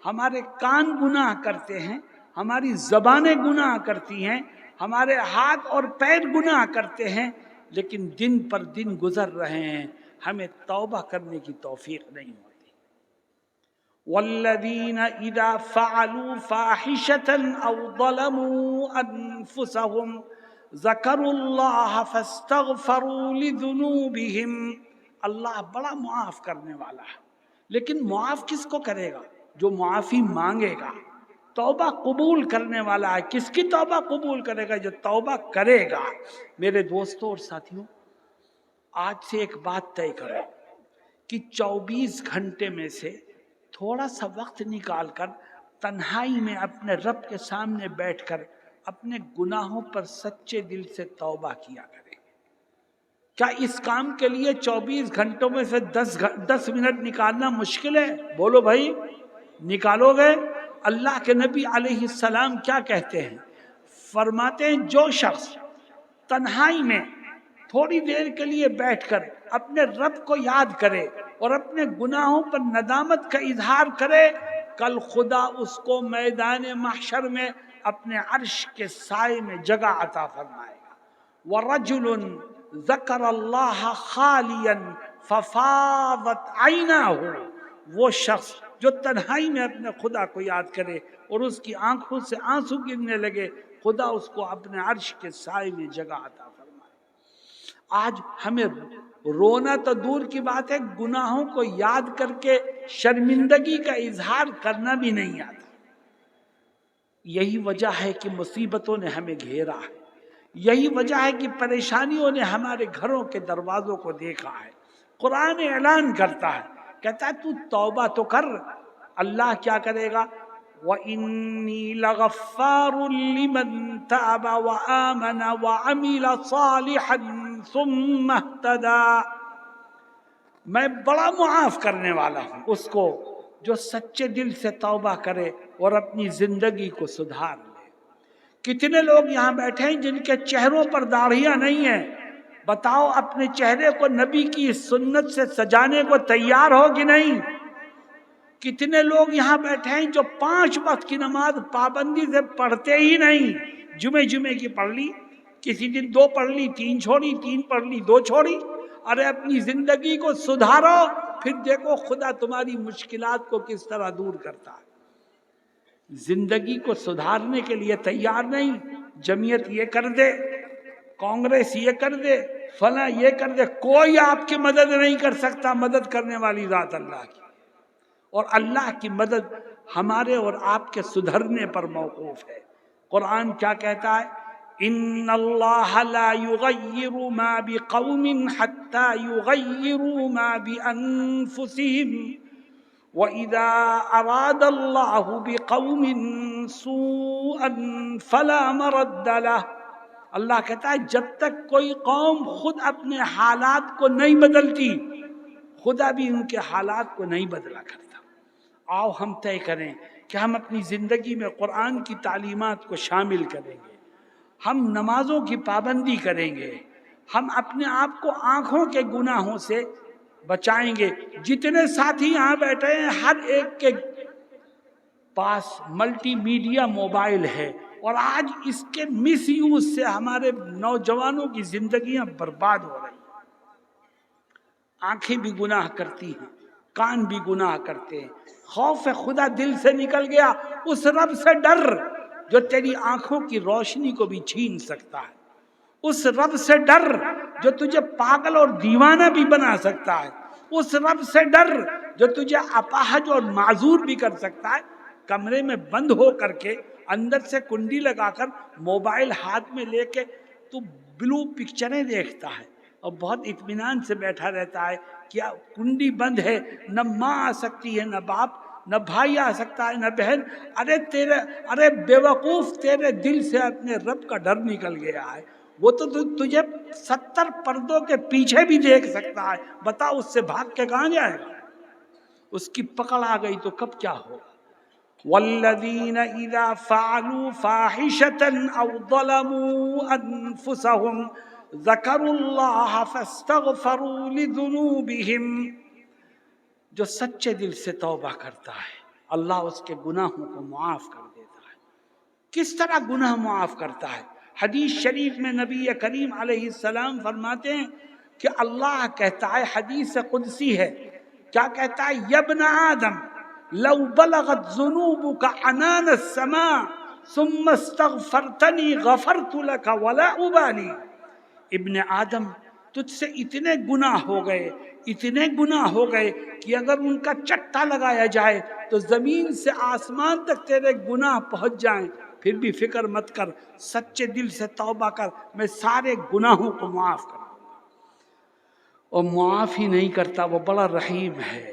ہمارے کان گناہ کرتے ہیں، ہماری زبانیں گناہ کرتی ہیں، ہمارے ہاتھ اور پیر گناہ کرتے ہیں، لیکن دن پر دن گزر رہے ہیں، ہمیں توبہ کرنے کی توفیق نہیں ہوتی۔ والذین اذا فعلوا فاحشة او ظلموا انفسهم ذکروا اللہ فاستغفروا لذنوبهم۔ اللہ بڑا معاف کرنے والا ہے، لیکن معاف کس کو کرے گا؟ جو معافی مانگے گا، توبہ قبول کرنے والا ہے۔ کس کی توبہ قبول کرے گا؟ جو توبہ کرے گا۔ میرے دوستوں اور ساتھیوں، آج سے ایک بات طے کرو کہ 24 گھنٹے میں سے تھوڑا سا وقت نکال کر تنہائی میں اپنے رب کے سامنے بیٹھ کر اپنے گناہوں پر سچے دل سے توبہ کیا کریں۔ کیا اس کام کے لیے 24 گھنٹوں میں سے 10 منٹ نکالنا مشکل ہے؟ بولو بھائی، نکالو گے؟ اللہ کے نبی علیہ السلام کیا کہتے ہیں؟ فرماتے ہیں جو شخص تنہائی میں تھوڑی دیر کے لیے بیٹھ کر اپنے رب کو یاد کرے اور اپنے گناہوں پر ندامت کا اظہار کرے، کل خدا اس کو میدان محشر میں اپنے عرش کے سائے میں جگہ عطا فرمائے گا۔ وَرَجُلٌ ذَكَرَ اللَّهَ خَالِيًا فَفَاضَتْ عَيْنَاهُ، وہ شخص جو تنہائی میں اپنے خدا کو یاد کرے اور اس کی آنکھوں سے آنسو گرنے لگے، خدا اس کو اپنے عرش کے سائے میں جگہ عطا فرمائے۔ آج ہمیں رونا تو دور کی بات ہے، گناہوں کو یاد کر کے شرمندگی کا اظہار کرنا بھی نہیں آتا۔ یہی وجہ ہے کہ مصیبتوں نے ہمیں گھیرا ہے، یہی وجہ ہے کہ پریشانیوں نے ہمارے گھروں کے دروازوں کو دیکھا ہے۔ قرآن اعلان کرتا ہے، کہتا ہے تو توبہ تو کر۔ اللہ کیا کرے گا؟ وَإِنِّي لَغَفَّارٌ لِمَن تَابَ وَآمَنَ وَعَمِلَ صَالِحًا ثُمَّ اهْتَدَىٰ، میں بڑا معاف کرنے والا ہوں اس کو جو سچے دل سے توبہ کرے اور اپنی زندگی کو سدھار لے۔ کتنے لوگ یہاں بیٹھے ہیں جن کے چہروں پر داڑھیاں نہیں ہیں؟ بتاؤ اپنے چہرے کو نبی کی سنت سے سجانے کو تیار ہو کہ نہیں؟ کتنے لوگ یہاں بیٹھے ہیں جو 5 وقت کی نماز پابندی سے پڑھتے ہی نہیں؟ جمعے کی پڑھ لی، کسی دن 2 پڑھ لی، 3 چھوڑی، 3 پڑھ لی، 2 چھوڑی۔ ارے اپنی زندگی کو سدھارو، پھر دیکھو خدا تمہاری مشکلات کو کس طرح دور کرتا ہے۔ زندگی کو سدھارنے کے لیے تیار نہیں، جمعیت یہ کر دے، کانگریس یہ کر دے، فلاں یہ کر دے، کوئی آپ کی مدد نہیں کر سکتا۔ مدد کرنے والی ذات اللہ کی، اور اللہ کی مدد ہمارے اور آپ کے سدھرنے پر موقوف ہے۔ قرآن کیا کہتا ہے؟ ان اللہ لا یغیر ما بقوم حتی یغیروا ما بانفسہم وَإِذَا أَرَادَ اللَّهُ بِقَوْمٍ سُوءًا فَلَا مَرَدَّ لَهُ، اللہ کہتا ہے جب تک کوئی قوم خود اپنے حالات کو نہیں بدلتی، خدا بھی ان کے حالات کو نہیں بدلا کرتا۔ آؤ ہم طے کریں کہ ہم اپنی زندگی میں قرآن کی تعلیمات کو شامل کریں گے، ہم نمازوں کی پابندی کریں گے، ہم اپنے آپ کو آنکھوں کے گناہوں سے بچائیں گے۔ جتنے ساتھی یہاں بیٹھے ہیں ہر ایک کے پاس ملٹی میڈیا موبائل ہے، اور آج اس کے مس یوز سے ہمارے نوجوانوں کی زندگیاں برباد ہو رہی ہیں۔ آنکھیں بھی گناہ کرتی ہیں، کان بھی گناہ کرتے ہیں۔ خوف خدا دل سے نکل گیا، اس رب سے ڈر جو تیری آنکھوں کی روشنی کو بھی چھین سکتا ہے، اس رب سے ڈر جو تجھے پاگل اور دیوانہ بھی بنا سکتا ہے، اس رب سے ڈر جو تجھے اپاہج اور معذور بھی کر سکتا ہے۔ کمرے میں بند ہو کر کے اندر سے کنڈی لگا کر موبائل ہاتھ میں لے کے تو بلو پکچریں دیکھتا ہے اور بہت اطمینان سے بیٹھا رہتا ہے. کیا کنڈی بند ہے، نہ ماں آ سکتی ہے، نہ باپ، نہ بھائی آ سکتا ہے، نہ بہن. ارے بے وقوف، تیرے دل سے اپنے رب کا ڈر نکل گیا ہے. وہ تو تجھے 70 پردوں کے پیچھے بھی دیکھ سکتا ہے. بتا اس سے بھاگ کے کہاں جائے گا؟ اس کی پکڑ آ گئی تو کب کیا ہوگا؟ والذین اذا فعلوا فاحشة او ظلموا انفسهم ذکروا اللہ فاستغفروا لذنوبهم. جو سچے دل سے توبہ کرتا ہے اللہ اس کے گناہوں کو معاف کر دیتا ہے. کس طرح گناہ معاف کرتا ہے؟ حدیث شریف میں نبی کریم علیہ السلام فرماتے ہیں کہ اللہ کہتا ہے، حدیث قدسی ہے، کیا کہتا ہے؟ یا ابن آدم لو بلغت ذنوبك عنان السماء ثم استغفرتنی غفرت لك ولا ابالی. ابن آدم، تجھ سے اتنے گناہ ہو گئے، اتنے گناہ ہو گئے کہ اگر ان کا چٹا لگایا جائے تو زمین سے آسمان تک تیرے گناہ پہنچ جائیں، پھر بھی فکر مت کر، سچے دل سے توبہ کر، میں سارے گناہوں کو معاف کر دوں گا. اور معاف ہی نہیں کرتا، وہ بڑا رحیم ہے.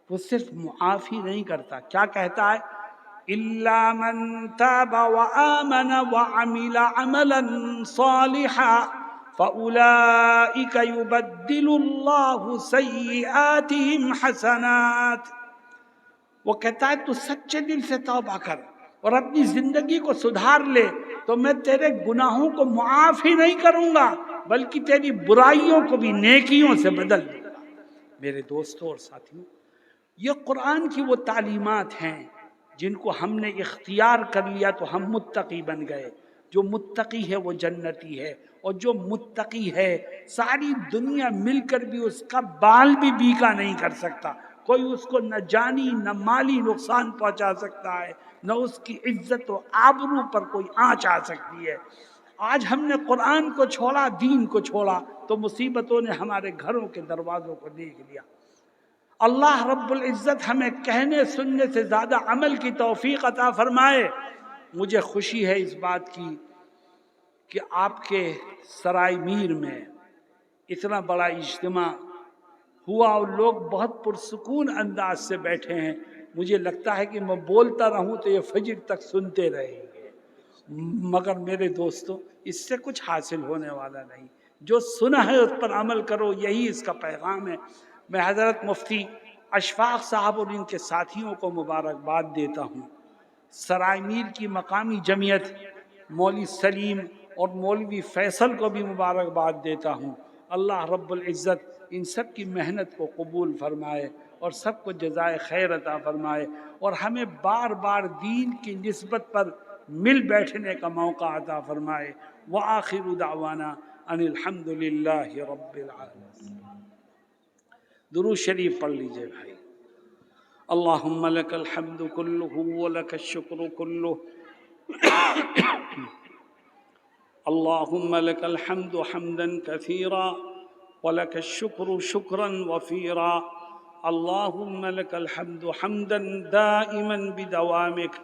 وہ صرف معاف ہی نہیں کرتا، کیا کہتا ہے؟ إِلَّا مَن تَابَ وَآمَنَ وَعَمِلَ عَمَلًا صَالِحًا فَأُولَئِكَ يُبَدِّلُ اللَّهُ سَيِّئَاتِهِمْ حَسَنَاتٍ. وہ کہتا ہے تو سچے دل سے توبہ کر اور اپنی زندگی کو سدھار لے تو میں تیرے گناہوں کو معاف ہی نہیں کروں گا بلکہ تیری برائیوں کو بھی نیکیوں سے بدل دوں گا. میرے دوستوں اور ساتھیوں، یہ قرآن کی وہ تعلیمات ہیں جن کو ہم نے اختیار کر لیا تو ہم متقی بن گئے. جو متقی ہے وہ جنتی ہے، اور جو متقی ہے ساری دنیا مل کر بھی اس کا بال بھی بیکا نہیں کر سکتا. کوئی اس کو نہ جانی نہ مالی نقصان پہنچا سکتا ہے، نہ اس کی عزت و آبرو پر کوئی آنچ آ سکتی ہے. آج ہم نے قرآن کو چھوڑا، دین کو چھوڑا، تو مصیبتوں نے ہمارے گھروں کے دروازوں کو دیکھ لیا. اللہ رب العزت ہمیں کہنے سننے سے زیادہ عمل کی توفیق عطا فرمائے. مجھے خوشی ہے اس بات کی کہ آپ کے سرائے میر میں اتنا بڑا اجتماع ہوا اور لوگ بہت پرسکون انداز سے بیٹھے ہیں. مجھے لگتا ہے کہ میں بولتا رہوں تو یہ فجر تک سنتے رہیں گے، مگر میرے دوستو اس سے کچھ حاصل ہونے والا نہیں. جو سنا ہے اس پر عمل کرو، یہی اس کا پیغام ہے. میں حضرت مفتی اشفاق صاحب اور ان کے ساتھیوں کو مبارکباد دیتا ہوں. سرائے میر کی مقامی جمعیت، مولوی سلیم اور مولوی فیصل کو بھی مبارکباد دیتا ہوں. اللہ رب العزت ان سب کی محنت کو قبول فرمائے اور سب کو جزائے خیر عطا فرمائے، اور ہمیں بار بار دین کی نسبت پر مل بیٹھنے کا موقع عطا فرمائے. وآخر دعوانا ان الحمد للہ رب العالمین. درود شریف پڑھ لیجئے بھائی. اللہم لک الحمد کلہ ولک الشکر کلہ. اللہم لک الحمد حمدا کثیرا ولک الشکر شکرا وفیرا. اللہم لک الحمد حمدا دائما بدوامک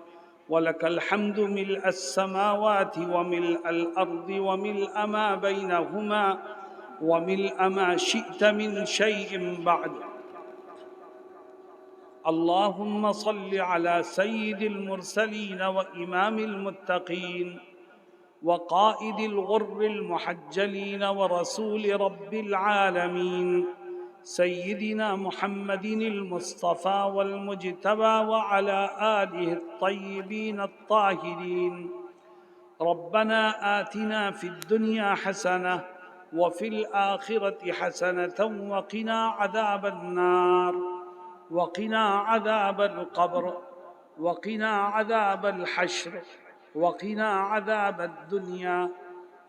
ولک الحمد ملء السماوات وملء الأرض وملء ما بینہما وملء ما شئت من شيء بعد. اللهم صل على سيد المرسلين وإمام المتقين وقائد الغر المحجلين ورسول رب العالمين سيدنا محمد المصطفى والمجتبى وعلى آله الطيبين الطاهرين. ربنا آتنا في الدنيا حسنة وفي الآخرة حسنة وقنا عذاب النار وقنا عذاب القبر وقنا عذاب الحشر وقنا عذاب الدنيا.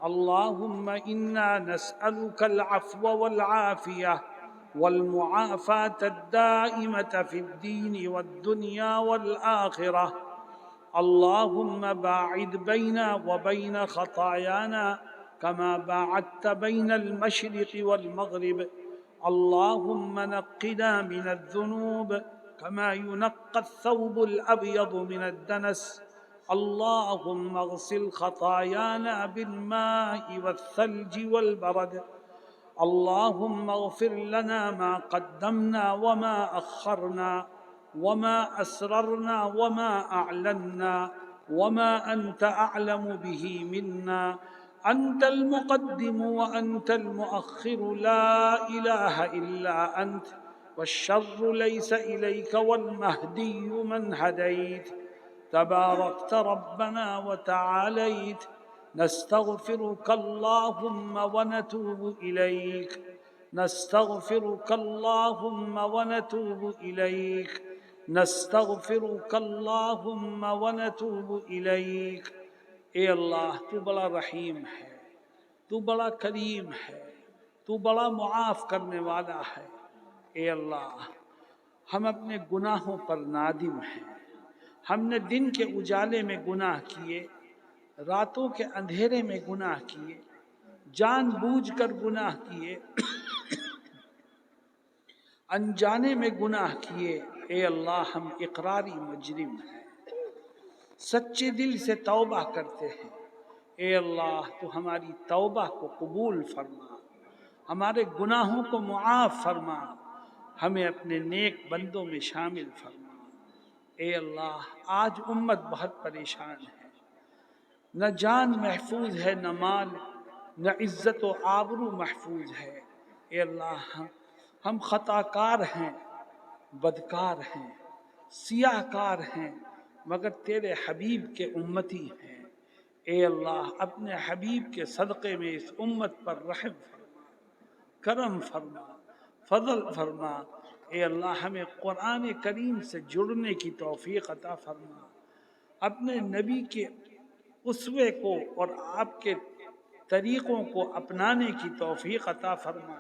اللهم إنا نسألك العفو والعافية والمعافاة الدائمة في الدين والدنيا والآخرة. اللهم باعد بيننا وبين خطايانا كما باعدت بين المشرق والمغرب. اللهم نقنا من الذنوب كما ينقى الثوب الأبيض من الدنس. اللهم اغسل خطايانا بالماء والثلج والبرد. اللهم اغفر لنا ما قدمنا وما أخرنا وما أسررنا وما أعلنا وما أنت أعلم به منا. أنت المقدم وأنت المؤخر، لا إله إلا أنت، والشر ليس إليك والمهدي من هديت. تباركت ربنا وتعاليت. نستغفرك اللهم ونتوب إليك. نستغفرك اللهم ونتوب إليك. نستغفرك اللهم ونتوب إليك. اے اللہ تو بڑا رحیم ہے، تو بڑا کریم ہے، تو بڑا معاف کرنے والا ہے۔ اے اللہ ہم اپنے گناہوں پر نادم ہیں۔ ہم نے دن کے اجالے میں گناہ کیے، راتوں کے اندھیرے میں گناہ کیے، جان بوجھ کر گناہ کیے، انجانے میں گناہ کیے۔ اے اللہ ہم اقراری مجرم ہیں، سچے دل سے توبہ کرتے ہیں۔ اے اللہ تو ہماری توبہ کو قبول فرما، ہمارے گناہوں کو معاف فرما، ہمیں اپنے نیک بندوں میں شامل فرما۔ اے اللہ آج امت بہت پریشان ہے، نہ جان محفوظ ہے، نہ مال، نہ عزت و آبرو محفوظ ہے۔ اے اللہ ہم خطا کار ہیں، بدکار ہیں، سیاہ کار ہیں، مگر تیرے حبیب کے امتی ہیں۔ اے اللہ اپنے حبیب کے صدقے میں اس امت پر رحم فرما، کرم فرما، فضل فرما۔ اے اللہ ہمیں قرآن کریم سے جڑنے کی توفیق عطا فرما، اپنے نبی کے اسوے کو اور آپ کے طریقوں کو اپنانے کی توفیق عطا فرما۔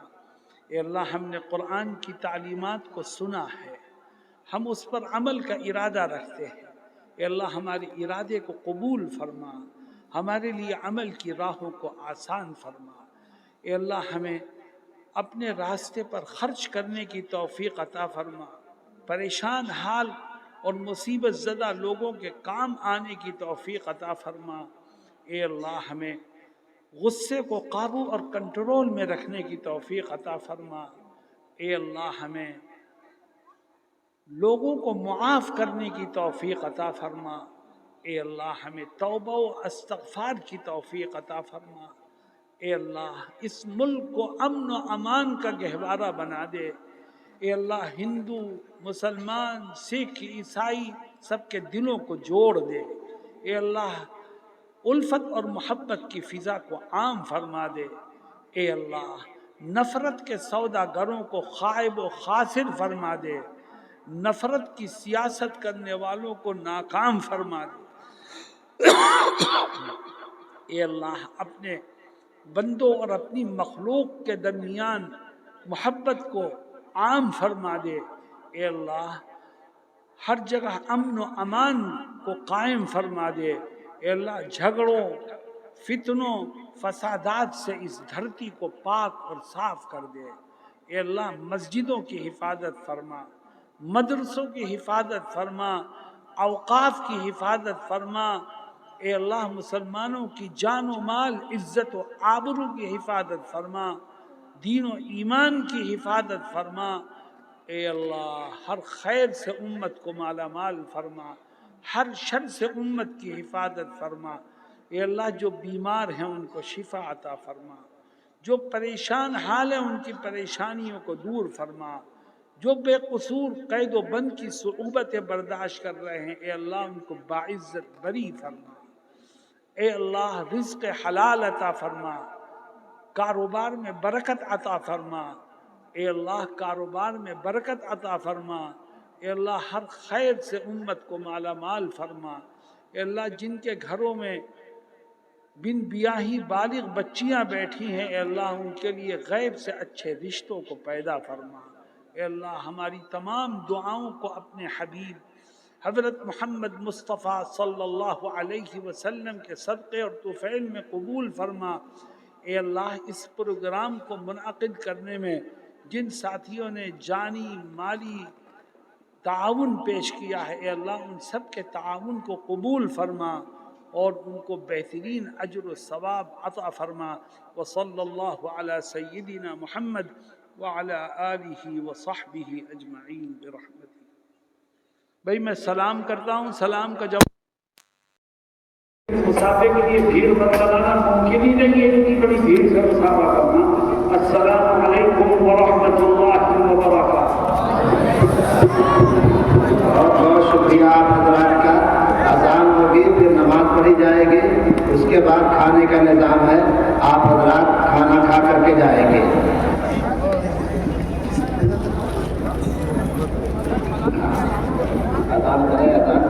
اے اللہ ہم نے قرآن کی تعلیمات کو سنا ہے، ہم اس پر عمل کا ارادہ رکھتے ہیں۔ اے اللہ ہمارے ارادے کو قبول فرما، ہمارے لیے عمل کی راہوں کو آسان فرما۔ اے اللہ ہمیں اپنے راستے پر خرچ کرنے کی توفیق عطا فرما، پریشان حال اور مصیبت زدہ لوگوں کے کام آنے کی توفیق عطا فرما۔ اے اللہ ہمیں غصے کو قابو اور کنٹرول میں رکھنے کی توفیق عطا فرما۔ اے اللہ ہمیں لوگوں کو معاف کرنے کی توفیق عطا فرما۔ اے اللہ ہمیں توبہ و استغفار کی توفیق عطا فرما۔ اے اللہ اس ملک کو امن و امان کا گہوارہ بنا دے۔ اے اللہ ہندو، مسلمان، سکھ، عیسائی سب کے دلوں کو جوڑ دے۔ اے اللہ الفت اور محبت کی فضا کو عام فرما دے۔ اے اللہ نفرت کے سوداگروں کو خائب و خاسر فرما دے، نفرت کی سیاست کرنے والوں کو ناکام فرما دے۔ اے اللہ اپنے بندوں اور اپنی مخلوق کے درمیان محبت کو عام فرما دے۔ اے اللہ ہر جگہ امن و امان کو قائم فرما دے۔ اے اللہ جھگڑوں، فتنوں، فسادات سے اس دھرتی کو پاک اور صاف کر دے۔ اے اللہ مسجدوں کی حفاظت فرما، مدرسوں کی حفاظت فرما، اوقاف کی حفاظت فرما۔ اے اللہ مسلمانوں کی جان و مال، عزت و آبرو کی حفاظت فرما، دین و ایمان کی حفاظت فرما۔ اے اللہ ہر خیر سے امت کو مالا مال فرما، ہر شر سے امت کی حفاظت فرما۔ اے اللہ جو بیمار ہیں ان کو شفا عطا فرما، جو پریشان حال ہیں ان کی پریشانیوں کو دور فرما، جو بے قصور قید و بند کی صعوبتیں برداشت کر رہے ہیں اے اللہ ان کو باعزت بری فرما۔ اے اللہ رزق حلال عطا فرما، کاروبار میں برکت عطا فرما۔ اے اللہ کاروبار میں برکت عطا فرما۔ اے اللہ ہر خیر سے امت کو مالا مال فرما۔ اے اللہ جن کے گھروں میں بن بیاہی بالغ بچیاں بیٹھی ہیں اے اللہ ان کے لیے غیب سے اچھے رشتوں کو پیدا فرما۔ اے اللہ ہماری تمام دعاؤں کو اپنے حبیب حضرت محمد مصطفیٰ صلی اللہ علیہ وسلم کے صدقے اور طفیل میں قبول فرما۔ اے اللہ اس پروگرام کو منعقد کرنے میں جن ساتھیوں نے جانی، مالی تعاون پیش کیا ہے، اے اللہ ان سب کے تعاون کو قبول فرما اور ان کو بہترین اجر و ثواب عطا فرما۔ وصلی اللہ علی سیدنا محمد وعلی آلہ وصحبہ اجمعین برحمتہ۔ بھئی میں سلام کرتا ہوں، سلام کا جواب مسافے کے لیے بھیڑ بتلانا ممکن ہی نہیں ہے، اتنی بڑی بھیڑ سے مسافہ کرنا۔ السلام علیکم ورحمۃ اللہ وبرکاتہ۔ بہت بہت شکریہ آپ حضرات کا۔ اذان ہوگی پھر نماز پڑھی جائے گی، اس کے بعد کھانے کا نظام ہے، آپ حضرات کھانا کھا کر کے جائیں گے۔ اذان کریں، اذان